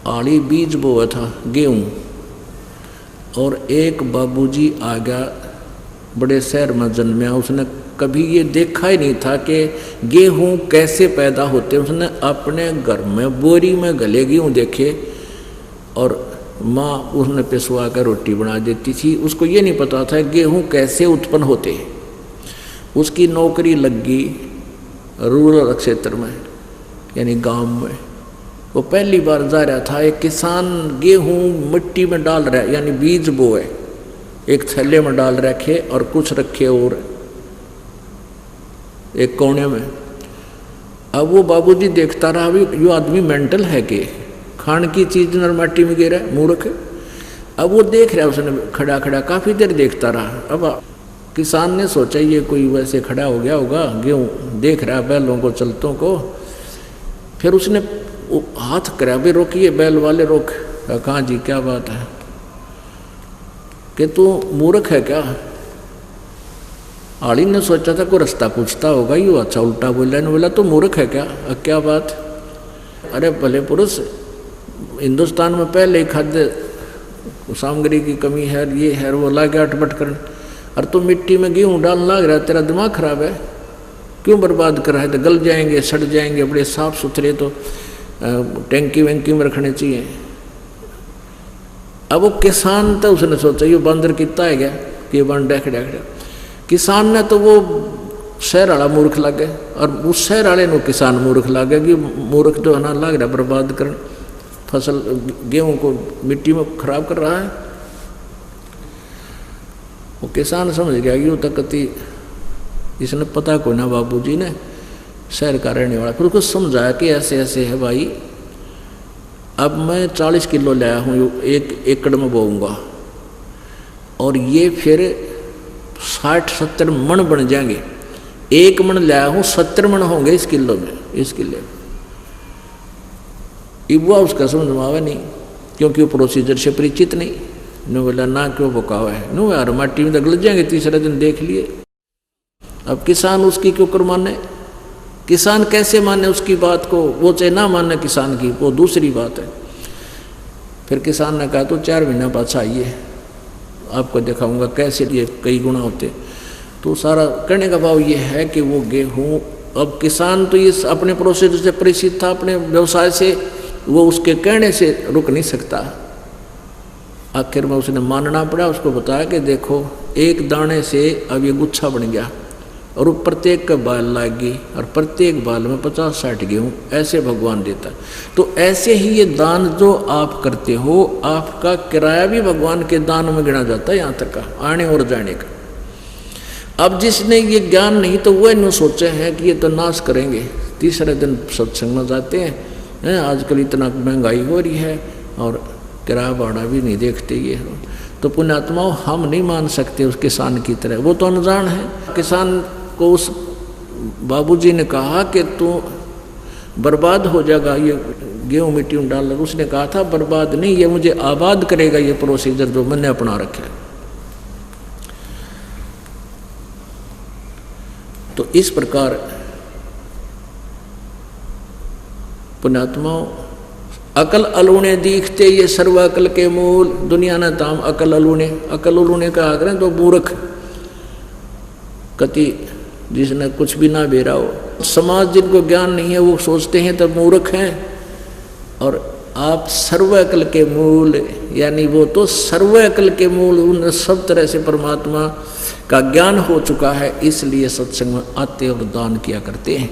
आड़ी बीज बोया था गेहूँ, और एक बाबूजी आ गया बड़े शहर में जन्मया, उसने कभी ये देखा ही नहीं था कि गेहूँ कैसे पैदा होते। उसने अपने घर में बोरी में गले गेहूँ देखे, और माँ उसने पिसवा कर रोटी बना देती थी। उसको ये नहीं पता था गेहूँ कैसे उत्पन्न होते। उसकी नौकरी लग गई रूरल क्षेत्र में, यानी गांव में। वो पहली बार जा रहा था, एक किसान गेहूँ मिट्टी में डाल रहा है, यानी बीज बोए, एक थैले में डाल रखे और कुछ रखे और एक कोने में। अब वो बाबूजी देखता रहा, अभी यो आदमी मेंटल है कि खान की चीज नर माटी में गिरा मूर्ख। अब वो देख रहा है, उसने खड़ा खड़ा काफ़ी देर देखता रहा। अब किसान ने सोचा ये कोई वैसे खड़ा हो गया होगा, गेहूँ देख रहा बैलों को चलतों को। फिर उसने हाथ करा, भी रोकिए बैल वाले रोक। कहाँ जी क्या बात है, कि तू मूर्ख है क्या। आड़ी ने सोचा था कोई रास्ता पूछता होगा, ये अच्छा उल्टा बोला, ने बोला तो मूर्ख है क्या, क्या बात। अरे भले पुरुष, हिंदुस्तान में पहले ही खाद्य सामग्री की कमी है, ये है वो, ला गया अटपट कर। और तू मिट्टी में गेहूँ डाल लाग रहा है, तेरा दिमाग खराब है, क्यों बर्बाद कर रहा है। तो गल जाएंगे, सड़ जाएंगे, बड़े साफ सुथरे तो टैंकी वैंकी में रखने चाहिए। अब वो किसान तो उसने सोचा ये बंदर कितना है क्या कि बन डेख डेख। किसान ने तो वो शहर वाला मूर्ख लगे, और उस शहर वाले ने किसान मूर्ख लगे कि मूर्ख जो है ना लग रहा बर्बाद कर फसल गेहूं को मिट्टी में खराब कर रहा है। वो किसान समझ गया कि वो तकती इसने पता को ना बाबूजी ने शहर का रहने वाला। फिर उसको समझाया कि ऐसे ऐसे है भाई, अब मैं 40 किलो लाया हूँ, 1 एकड़ में बोऊंगा, और ये फिर 60-70 मन बन जाएंगे। 1 मन लाया हूँ, 70 मन होंगे इस किलो में, इस किले में। इबुआ उसका समझ में आवा नहीं, क्योंकि वो प्रोसीजर से परिचित नहीं। नो बोला ना क्यों बकावा है, नो यार माटी में गल जाएंगे, तीसरे दिन देख लिए। अब किसान उसकी क्यों कर माने, किसान कैसे माने उसकी बात को, वो चाहे ना माने किसान की, वो दूसरी बात है। फिर किसान ने कहा तो 4 महीना पाछा आइए, आपको दिखाऊंगा कैसे ये कई गुना होते। तो सारा कहने का भाव ये है कि वो गेहूँ, अब किसान तो इस अपने प्रोसेस से परिचित था, अपने व्यवसाय से, वो उसके कहने से रुक नहीं सकता। आखिर में उसने मानना पड़ा, उसको बताया कि देखो एक दाने से अब ये गुच्छा बन गया और वो प्रत्येक का बाल लागी और प्रत्येक बाल में 50-60 गेहूँ ऐसे भगवान देता। तो ऐसे ही ये दान जो आप करते हो, आपका किराया भी भगवान के दान में गिना जाता है, यहाँ तक का आने और जाने का। अब जिसने ये ज्ञान नहीं तो वह यूँ सोचे हैं कि ये तो नाश करेंगे, तीसरे दिन सत्संग में जाते हैं, आजकल इतना महंगाई हो रही है और किराया भाड़ा भी नहीं देखते ये। तो पुण्यात्माओं, हम नहीं मान सकते उस किसान की तरह, वो तो अनजान है। किसान को उस बाबूजी ने कहा कि तू बर्बाद हो जाएगा, ये गेहूँ मिट्टी में डाल लगा। उसने कहा था बर्बाद नहीं, ये मुझे आबाद करेगा, ये प्रोसीजर जो मैंने अपना रखा है। तो इस प्रकार पुण्यात्माओं, अकल अलूने दिखते ये सर्व अकल के मूल, दुनिया न ताम अकल अलूने। अकल अलूने का आग्रह तो मूर्ख कति, जिसने कुछ भी ना बेरा हो। समाज जिनको ज्ञान नहीं है वो सोचते हैं तब मूर्ख हैं, और आप सर्व अकल के मूल, यानी वो तो सर्व अकल के मूल, उन सब तरह से परमात्मा का ज्ञान हो चुका है, इसलिए सत्संग में आते और दान किया करते हैं।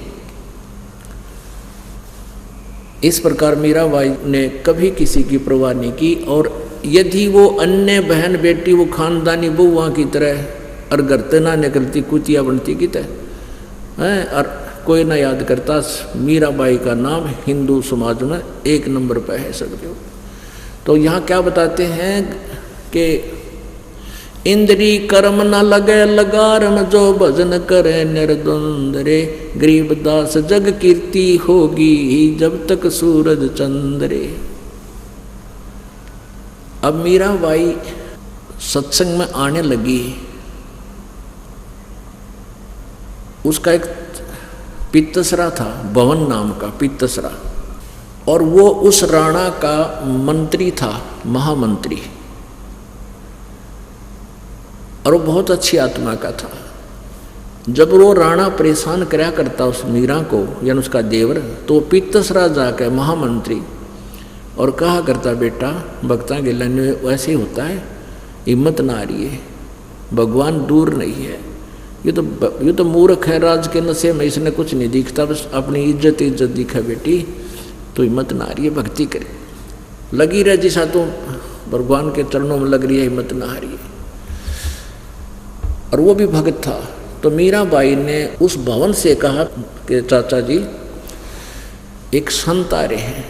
इस प्रकार मीराबाई ने कभी किसी की परवाह नहीं की, और यदि वो अन्य बहन बेटी वो खानदानी बहुआ की तरह अरगरते ना निकलती, कुतिया बनती की तरह है, और कोई ना याद करता, मीराबाई का नाम हिंदू समाज में 1 नंबर पर है समझो। तो यहाँ क्या बताते हैं कि इंद्री कर्म न लगे लगारम, जो भजन करे निर्द्वंद रे, गरीब दास जग कीर्ति होगी जब तक सूरज चंद्रे। अब मीराबाई सत्संग में आने लगी, उसका एक पित्तसरा था, भवन नाम का पित्तसरा, और वो उस राणा का मंत्री था, महामंत्री, और वो बहुत अच्छी आत्मा का था। जब वो राणा परेशान कराया करता उस मीरा को, यानी उसका देवर, तो पित्तसरा जाकर महामंत्री और कहा करता, बेटा भक्ता के लन्ने वैसे ही होता है, हिम्मत ना आ रही है, भगवान दूर नहीं है, ये तो मूर्ख है, राज के नशे में इसने कुछ नहीं दिखता, बस अपनी इज्जत दिखा बेटी, तो हिम्मत ना आ रही है, भक्ति करे, लगी रह जैसा तो भगवान के चरणों में लग रही है, हिम्मत ना आ रही है। और वो भी भक्त था। तो मीराबाई ने उस भवन से कहा कि चाचा जी एक संत आ रहे हैं,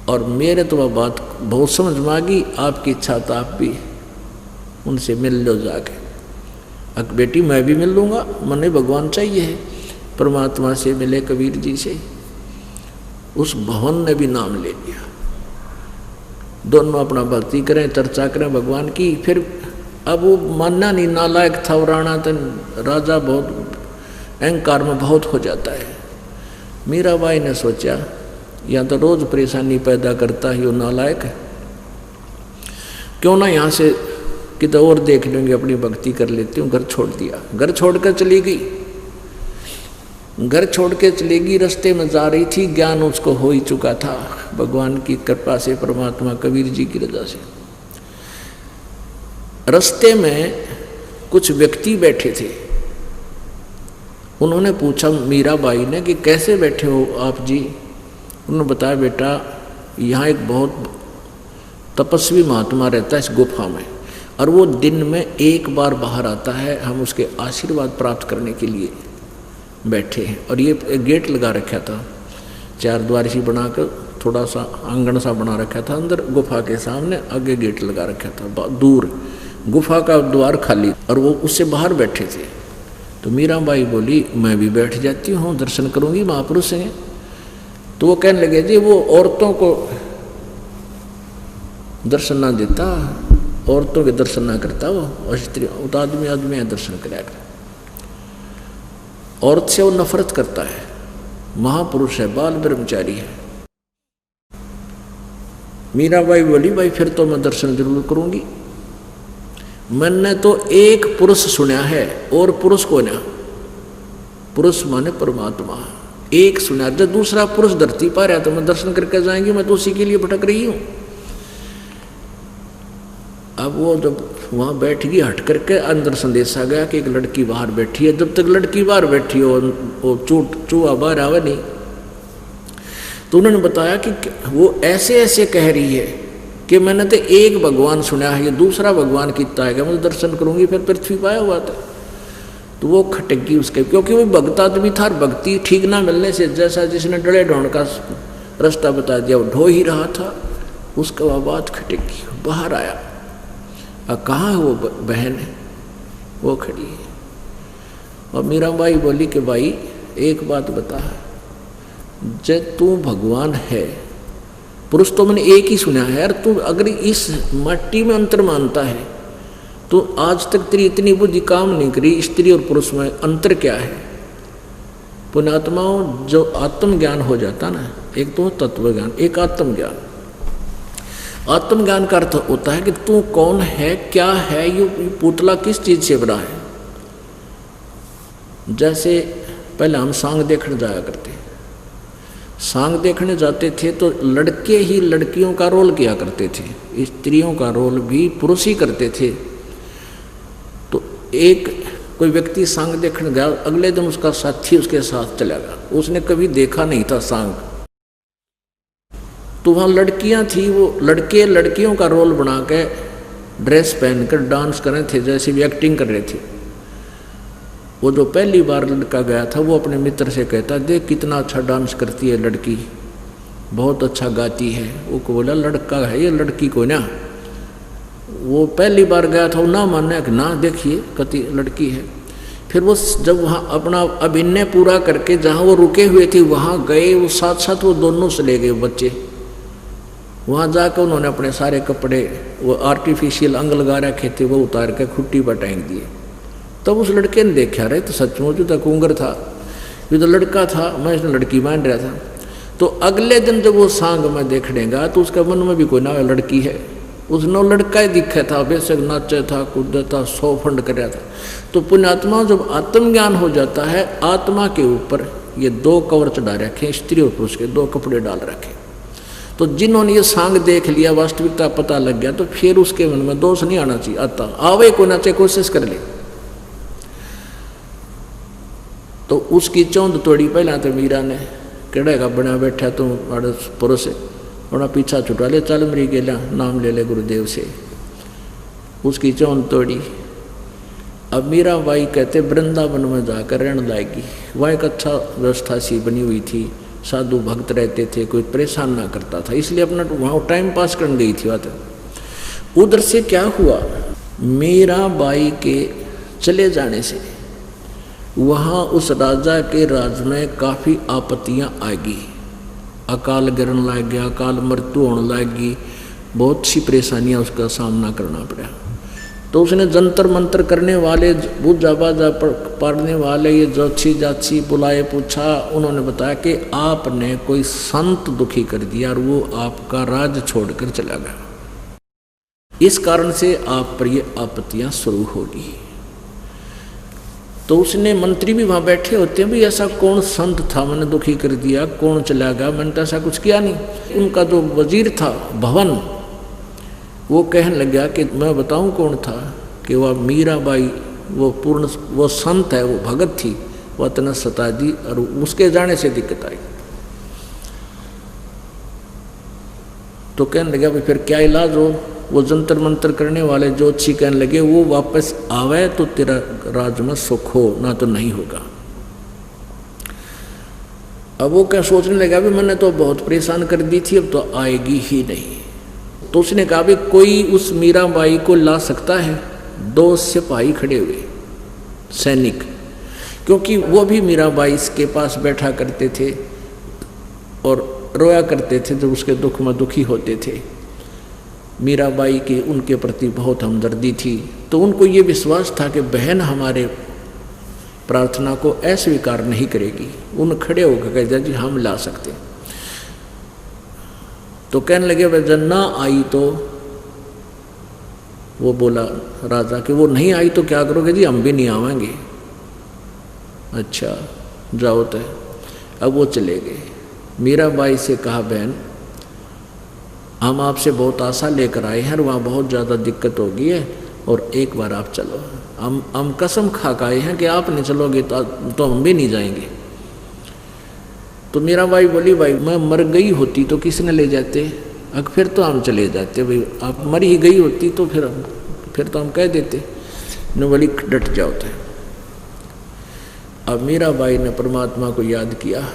और मेरे तो वह बात बहुत समझ में आ गई, आपकी इच्छा तो आप भी उनसे मिल लो जाके। अब बेटी मैं भी मिल लूँगा, मने भगवान चाहिए है, परमात्मा से मिले, कबीर जी से। उस भवन ने भी नाम ले लिया, दोनों अपना भक्ति करें, चर्चा करें भगवान की। फिर अब वो मानना नहीं, नालायक था वो राणा, तो राजा बहुत अहंकार में बहुत हो जाता है। मीराबाई ने सोचा या तो रोज परेशानी पैदा करता है वो नालायक, क्यों ना यहाँ से किधर और देख लेंगे, अपनी भक्ति कर लेती हूँ। घर छोड़ दिया, घर छोड़कर चली गई, घर छोड़ के चली गई। रास्ते में जा रही थी, ज्ञान उसको हो ही चुका था भगवान की कृपा से, परमात्मा कबीर जी की रजा से। रास्ते में कुछ व्यक्ति बैठे थे, उन्होंने पूछा मीराबाई ने कि कैसे बैठे हो आप जी। उन्होंने बताया, बेटा यहाँ एक बहुत तपस्वी महात्मा रहता है इस गुफा में, और वो दिन में एक बार बाहर आता है, हम उसके आशीर्वाद प्राप्त करने के लिए बैठे हैं। और ये गेट लगा रखा था, 4 द्वार सी बनाकर, थोड़ा सा आंगन सा बना रखा था, अंदर गुफा के सामने आगे गेट लगा रखा था, दूर गुफा का द्वार खाली, और वो उससे बाहर बैठे थे। तो मीराबाई बोली, मैं भी बैठ जाती हूँ, दर्शन करूँगी, महापुरुष हैं। तो वो कहने लगे, जी वो औरतों को दर्शन ना देता, औरतों के दर्शन ना करता, वो स्त्री, वो आदमी दर्शन करेगा, औरत से वो नफरत करता है, महापुरुष है, बाल ब्रह्मचारी है। मीराबाई बोली, भाई फिर तो मैं दर्शन जरूर करूँगी। मैंने तो एक पुरुष सुना है, और पुरुष को ना, पुरुष माने परमात्मा, एक सुना। जब दूसरा पुरुष धरती पर है तो मैं दर्शन करके जाएंगी, मैं तो उसी के लिए भटक रही हूं। अब वो जब वहां बैठ गई, हट करके अंदर संदेश आ गया कि एक लड़की बाहर बैठी है। जब तक लड़की बाहर बैठी हो, वो चूहा बाहर आवे नहीं, तो उन्होंने बताया कि वो ऐसे ऐसे कह रही है कि मैंने तो एक भगवान सुना है, ये दूसरा भगवान कितना है, मैं दर्शन करूंगी फिर पृथ्वी पाया हुआ था। तो वो खटकी उसके, क्योंकि वो भक्त आदमी था, और भक्ति ठीक ना मिलने से जैसा जिसने डले ढोंड का रास्ता बता दिया वो ढो ही रहा था, उसका वह बात खटकी, बाहर आया। अब कहाँ है वो बहन है, वो खड़ी है। और मीराबाई बोली कि भाई एक बात बता, जब तू भगवान है, पुरुष तो मैंने एक ही सुना है यार, तू अगर इस मट्टी में अंतर मानता है तो आज तक तेरी इतनी बुद्धि काम नहीं करी, स्त्री और पुरुष में अंतर क्या है। पुण्यात्माओं, जो आत्मज्ञान हो जाता ना, एक तो तत्व ज्ञान, एक आत्मज्ञान। आत्मज्ञान का अर्थ होता है कि तू कौन है, क्या है, ये पुतला किस चीज से बना है। जैसे पहले हम सांग देखने जाया करते, सांग देखने जाते थे तो लड़के ही लड़कियों का रोल किया करते थे, स्त्रियों का रोल भी पुरुष ही करते थे। तो एक कोई व्यक्ति सांग देखने गया, अगले दिन उसका साथी उसके साथ चला गया, उसने कभी देखा नहीं था सांग। तो वहाँ लड़कियाँ थी, वो लड़के लड़कियों का रोल बना के ड्रेस पहनकर डांस कर रहे थे, जैसे भी एक्टिंग कर रहे थे। वो जो पहली बार लड़का गया था वो अपने मित्र से कहता, देख कितना अच्छा डांस करती है लड़की, बहुत अच्छा गाती है। वो को बोला लड़का है ये, लड़की को ना। वो पहली बार गया था, वो ना मानने कि ना देखिए कति लड़की है। फिर वो जब वहाँ अपना अभिनय पूरा करके जहाँ वो रुके हुए थे वहाँ गए, वो साथ साथ वो दोनों चले गए बच्चे। वहाँ जाकर उन्होंने अपने सारे कपड़े, वो आर्टिफिशियल अंग लगा रखे थे, वो उतार के खुट्टी पर टांग दिए। तब उस लड़के ने देखा, रहे तो सचमुच तो कुंगर था, ये तो लड़का था, मैं इसने लड़की मान रहा था। तो अगले दिन जब वो सांग में देखने गया तो उसके मन में भी कोई ना लड़की है, उसने लड़का ही दिखा था, बेशक नाचे था, कूदा था, 100 फंड कर रहा था। तो पुण्यात्मा जब आत्मज्ञान हो जाता है, आत्मा के ऊपर ये 2 कवर चढ़ा रखे, स्त्री और पुरुष के 2 कपड़े डाल रखे। तो जिन्होंने ये सांग देख लिया, वास्तविकता पता लग गया, तो फिर उसके मन में दोष नहीं आना चाहिए, आता आवे को ना चाहिए, कोशिश कर ले। तो उसकी चौंध तोड़ी पहला तो मीरा ने, केड़े का बना बैठा तो पुरुष बड़ा पीछा छुटा ले, चल मरी गेला, नाम ले ले गुरुदेव से। उसकी चौंध तोड़ी। अब मीराबाई कहते वृंदावन में जाकर रहने लाएगी, वहाँ एक अच्छा व्यवस्था सी बनी हुई थी, साधु भक्त रहते थे, कोई परेशान ना करता था, इसलिए अपना वहाँ टाइम पास करने गई थी बात। उधर से क्या हुआ, मीराबाई के चले जाने से वहाँ उस राजा के राज में काफ़ी आपत्तियाँ आएगी, अकाल गिरने लग गया, अकाल मृत्यु होने लगी, बहुत सी परेशानियाँ उसका सामना करना पड़ा। तो उसने जंतर मंतर करने वाले, बूझा बाजा पढ़ने वाले, ये जोशी जाची बुलाए, पूछा। उन्होंने बताया कि आपने कोई संत दुखी कर दिया और वो आपका राज छोड़कर चला गया, इस कारण से आप पर ये आपत्तियाँ शुरू होगी। तो उसने, मंत्री भी वहाँ बैठे होते हैं, भी ऐसा कौन संत था मैंने दुखी कर दिया, कौन चला गया, मैंने तो ऐसा कुछ किया नहीं। उनका जो वजीर था भवन, वो कहने लग गया कि मैं बताऊं कौन था, कि वह मीराबाई, वो संत है, वो भगत थी, वह इतना सता दी और उसके जाने से दिक्कत आई। तो कहने लगा भाई फिर क्या इलाज हो। वो जंतर मंतर करने वाले ज्योतिषी कहने लगे वो वापस आवे तो तेरा राज में सुख हो, ना तो नहीं होगा। अब वो क्या सोचने लगा भी मैंने तो बहुत परेशान कर दी थी, अब तो आएगी ही नहीं। तो उसने कहा भी कोई उस मीराबाई को ला सकता है। 2 सिपाही खड़े हुए, सैनिक, क्योंकि वो भी मीराबाई के पास बैठा करते थे और रोया करते थे जब उसके दुख में दुखी होते थे। मीराबाई की उनके प्रति बहुत हमदर्दी थी, तो उनको ये विश्वास था कि बहन हमारे प्रार्थना को अस्वीकार नहीं करेगी। उन खड़े होकर कहते जी हम ला सकते। तो कहने लगे वह जब ना आई तो वो बोला राजा कि वो नहीं आई तो क्या करोगे? जी हम भी नहीं आवेंगे। अच्छा जाओ तय। अब वो चले गए। मीराबाई से कहा बहन हम आपसे बहुत आशा लेकर आए हैं और वहाँ बहुत ज़्यादा दिक्कत हो गई है और एक बार आप चलो। हम कसम खा के आए हैं कि आप नहीं चलोगे तो हम भी नहीं जाएंगे। तो मीराबाई बोली भाई मैं मर गई होती तो किसने ले जाते? फिर तो हम चले जाते। भाई आप मर ही गई होती तो फिर तो हम कह देते। न बोली डट जाओ तो। अब मीराबाई ने परमात्मा को याद किया।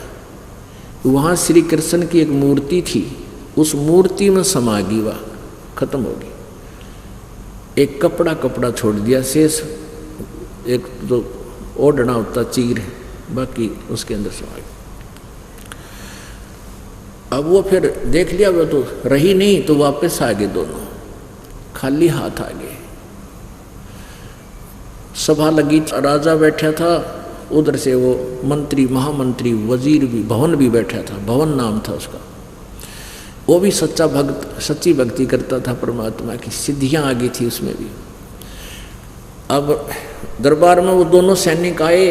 वहाँ श्री कृष्ण की एक मूर्ति थी, उस मूर्ति में समा गई, वह खत्म होगी। एक कपड़ा छोड़ दिया, शेष एक जो ओढ़ना होता चीर है, बाकी उसके अंदर समा गई। अब वो फिर देख लिया वो तो रही नहीं, तो वापस आ गए दोनों, खाली हाथ आ गए। सभा लगी, राजा बैठा था, उधर से वो मंत्री, महामंत्री, वजीर भी, भवन भी बैठा था, भवन नाम था उसका। वो भी सच्चा भक्त, सच्ची भक्ति करता था परमात्मा की, सिद्धियां आ गई थी उसमें भी। अब दरबार में वो दोनों सैनिक आए।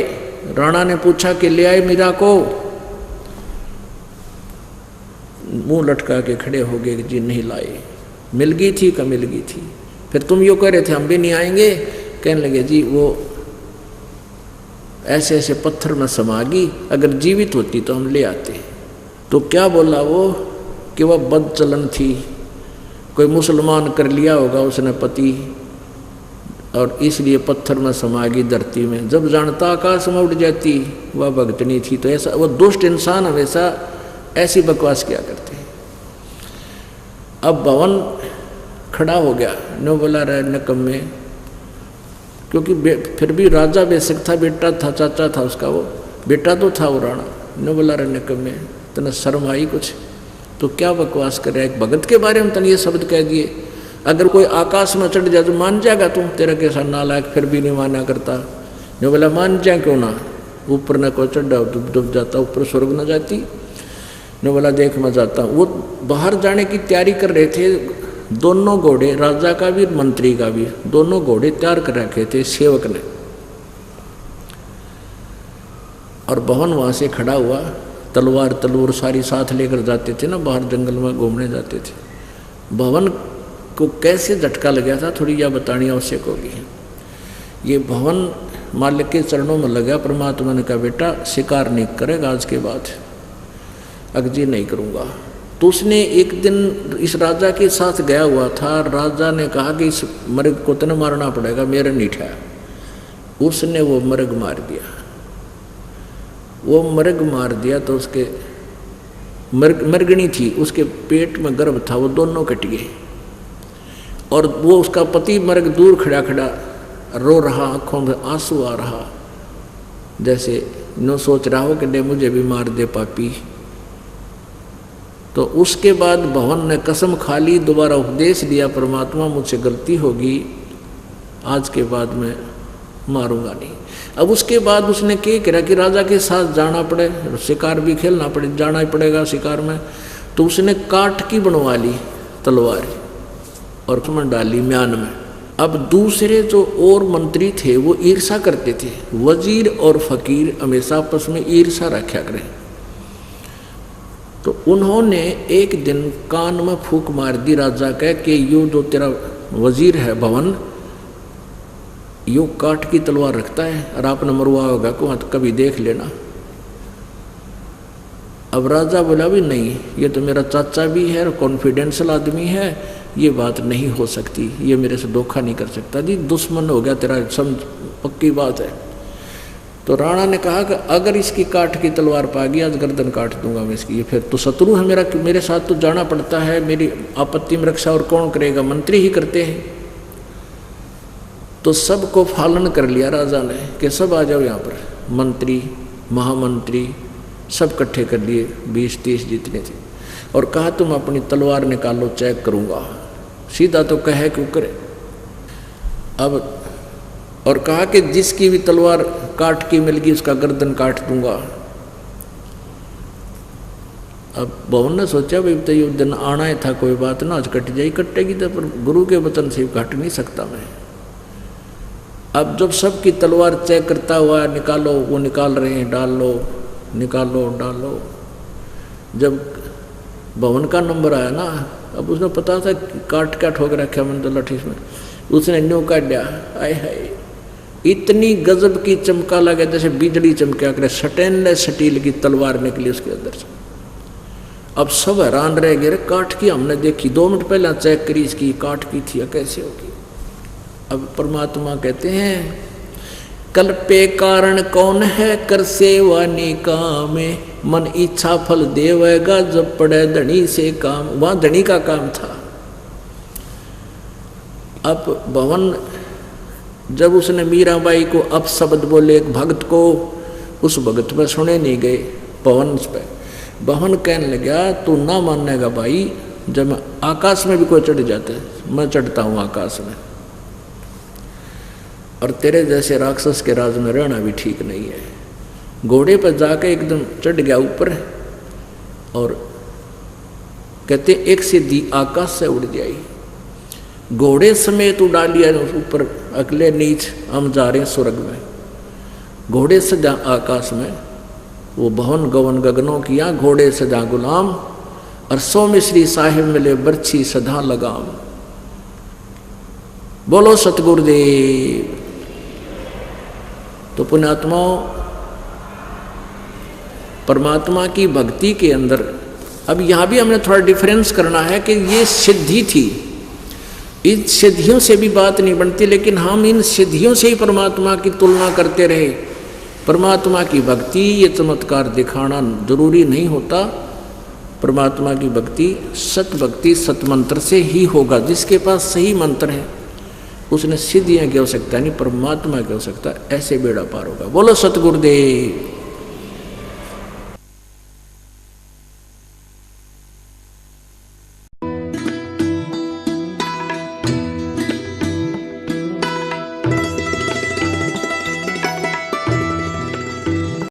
राणा ने पूछा कि ले आए मीरा को? मुंह लटका के खड़े हो गए, जी नहीं लाए। मिल गई थी का मिल गई थी। फिर तुम यो कह रहे थे हम भी नहीं आएंगे। कहने लगे जी वो ऐसे ऐसे पत्थर में समा गई, अगर जीवित होती तो हम ले आते। तो क्या बोला वो कि वह बदचलन थी, कोई मुसलमान कर लिया होगा उसने पति, और इसलिए पत्थर में समा गई धरती में। जब जानता आकाश में उड़ जाती, वह भक्तनी थी। तो ऐसा वो दुष्ट इंसान हमेशा ऐसी बकवास किया करते हैं। अब भवन खड़ा हो गया, न बोला रहे नकम्मे, क्योंकि फिर भी राजा बेशक था, बेटा था, चाचा था उसका, वो बेटा तो था वो राणा। न बोला रहे नकम्मे, तने शर्म आई कुछ? तो क्या बकवास कर रहा है, एक भगत के बारे में तने ये शब्द कह दिए। अगर कोई आकाश में चढ़ जाए तो मान जाएगा तू? तेरा कैसा नालायक, फिर भी नहीं माना करता। न बोला मान जाए क्यों ना, ऊपर न कोई चढ़ा डूब जाता, ऊपर स्वर्ग न जाती। ने बोला देख मैं जाता हूँ। वो बाहर जाने की तैयारी कर रहे थे, दोनों घोड़े, राजा का भी मंत्री का भी, दोनों घोड़े तैयार कर रखे थे सेवक ने। और भवन वहाँ से खड़ा हुआ, तलवार सारी साथ लेकर जाते थे ना, बाहर जंगल में घूमने जाते थे। भवन को कैसे झटका लगा था थोड़ी यह बतानी आवश्यक होगी। ये भवन मालिक के चरणों में लगा। परमात्मा ने कहा बेटा शिकार नहीं करेगा आज के बाद। अगजी नहीं करूँगा। तो उसने एक दिन इस राजा के साथ गया हुआ था। राजा ने कहा कि इस मर्ग को तने मारना पड़ेगा, मेरा नहीं ठहरा। उसने वो मर्ग मार दिया। वो मर्ग मार दिया तो उसके मर्गनी थी, उसके पेट में गर्भ था, वो दोनों कट गए। और वो उसका पति मर्ग दूर खड़ा खड़ा रो रहा, आंखों में आंसू आ रहा, जैसे नो सोच रहा हो कि नहीं मुझे भी मार दे पापी। तो उसके बाद भवन ने कसम खा ली, दोबारा उपदेश दिया, परमात्मा मुझसे गलती होगी, आज के बाद मैं मारूंगा नहीं। अब उसके बाद उसने क्या करा कि राजा के साथ जाना पड़े, शिकार भी खेलना पड़े, जाना ही पड़ेगा शिकार में। तो उसने काठ की बनवा ली तलवार और उसमें डाली म्यान में। अब दूसरे जो और मंत्री थे वो ईर्षा करते थे। वजीर और फकीर हमेशा आपस में ईर्षा रखा करें। तो उन्होंने एक दिन कान में फूंक मार दी राजा का कि यो जो तेरा वजीर है भवन, यो काठ की तलवार रखता है और आपने मरवा होगा को कभी देख लेना। अब राजा बोला भी नहीं, ये तो मेरा चाचा भी है और कॉन्फिडेंशियल आदमी है, ये बात नहीं हो सकती, ये मेरे से धोखा नहीं कर सकता। जी दुश्मन हो गया तेरा, समझ पक्की बात है। तो राणा ने कहा कि अगर इसकी काठ की तलवार पा गई आज गर्दन काट दूंगा मैं इसकी। ये फिर तो शत्रु है मेरा, मेरे साथ तो जाना पड़ता है, मेरी आपत्ति में रक्षा और कौन करेगा, मंत्री ही करते हैं। तो सबको फालन कर लिया राजा ने कि सब आ जाओ यहाँ पर, मंत्री महामंत्री सब इकट्ठे कर लिए, 20-30 जितने थे, और कहा तुम अपनी तलवार निकालो, चेक करूँगा। सीधा तो कहे क्यों करे। अब और कहा कि जिसकी भी तलवार काट की मिल गई उसका गर्दन काट दूंगा। अब भवन ने सोचा भाई तो ये दिन आना ही था, कोई बात ना, आज कट जाए, कटेगी तो, पर गुरु के वचन से घट नहीं सकता मैं। अब जब सबकी तलवार चेक करता हुआ, निकालो, वो निकाल रहे हैं, डाल लो, निकालो, डालो। जब भवन का नंबर आया ना, अब उसने पता था काट क्या ठोक रखा मैंने तो लठी में, उसने न्यू काट दिया। आय हाय, इतनी गजब की चमका लगे जैसे बिजली चमका करे, स्टेनलेस स्टील की तलवार निकली उसके अंदर से। अब सब हैरान रह गए, काट की हमने देखी, 2 मिनट पहले चेक करी इसकी, काट की थी, कैसे होगी। अब परमात्मा कहते हैं कल्पे कारण कौन है, कर सेवा निकामे, मन इच्छा फल देवेगा, जब पड़े धनी से काम। वहां धनी का काम था। अब भवन जब उसने मीराबाई को अपशब्द बोले एक भक्त को, उस भक्त पे सुने नहीं गए, भवन पे। भवन कहने लगा तू ना मानेगा भाई, जब मैं आकाश में भी कोई चढ़ जाते, मैं चढ़ता हूँ आकाश में, और तेरे जैसे राक्षस के राज में रहना भी ठीक नहीं है। घोड़े पर जाके एकदम चढ़ गया ऊपर, और कहते एक सीधी आकाश से उड़ जाई, घोड़े समेत उड़ा लिया ऊपर, अगले नीच हम जा रहे हैं स्वर्ग में। घोड़े से जा आकाश में, वो भवन गवन गगनों किया, घोड़े से जा गुलाम, और 100 मिश्री साहिब मिले बर्छी सदा लगाम। बोलो सतगुरुदेव। तो पुण्यात्माओं, परमात्मा की भक्ति के अंदर अब यहाँ भी हमने थोड़ा डिफरेंस करना है कि ये सिद्धि थी, इन सिद्धियों से भी बात नहीं बनती, लेकिन हम इन सिद्धियों से ही परमात्मा की तुलना करते रहे। परमात्मा की भक्ति ये चमत्कार दिखाना जरूरी नहीं होता। परमात्मा की भक्ति सत भक्ति सतमंत्र से ही होगा। जिसके पास सही मंत्र है उसने सिद्धियाँ की आवश्यकता नहीं, परमात्मा की आवश्यकता, ऐसे बेड़ा पार होगा। बोलो सतगुरुदेव।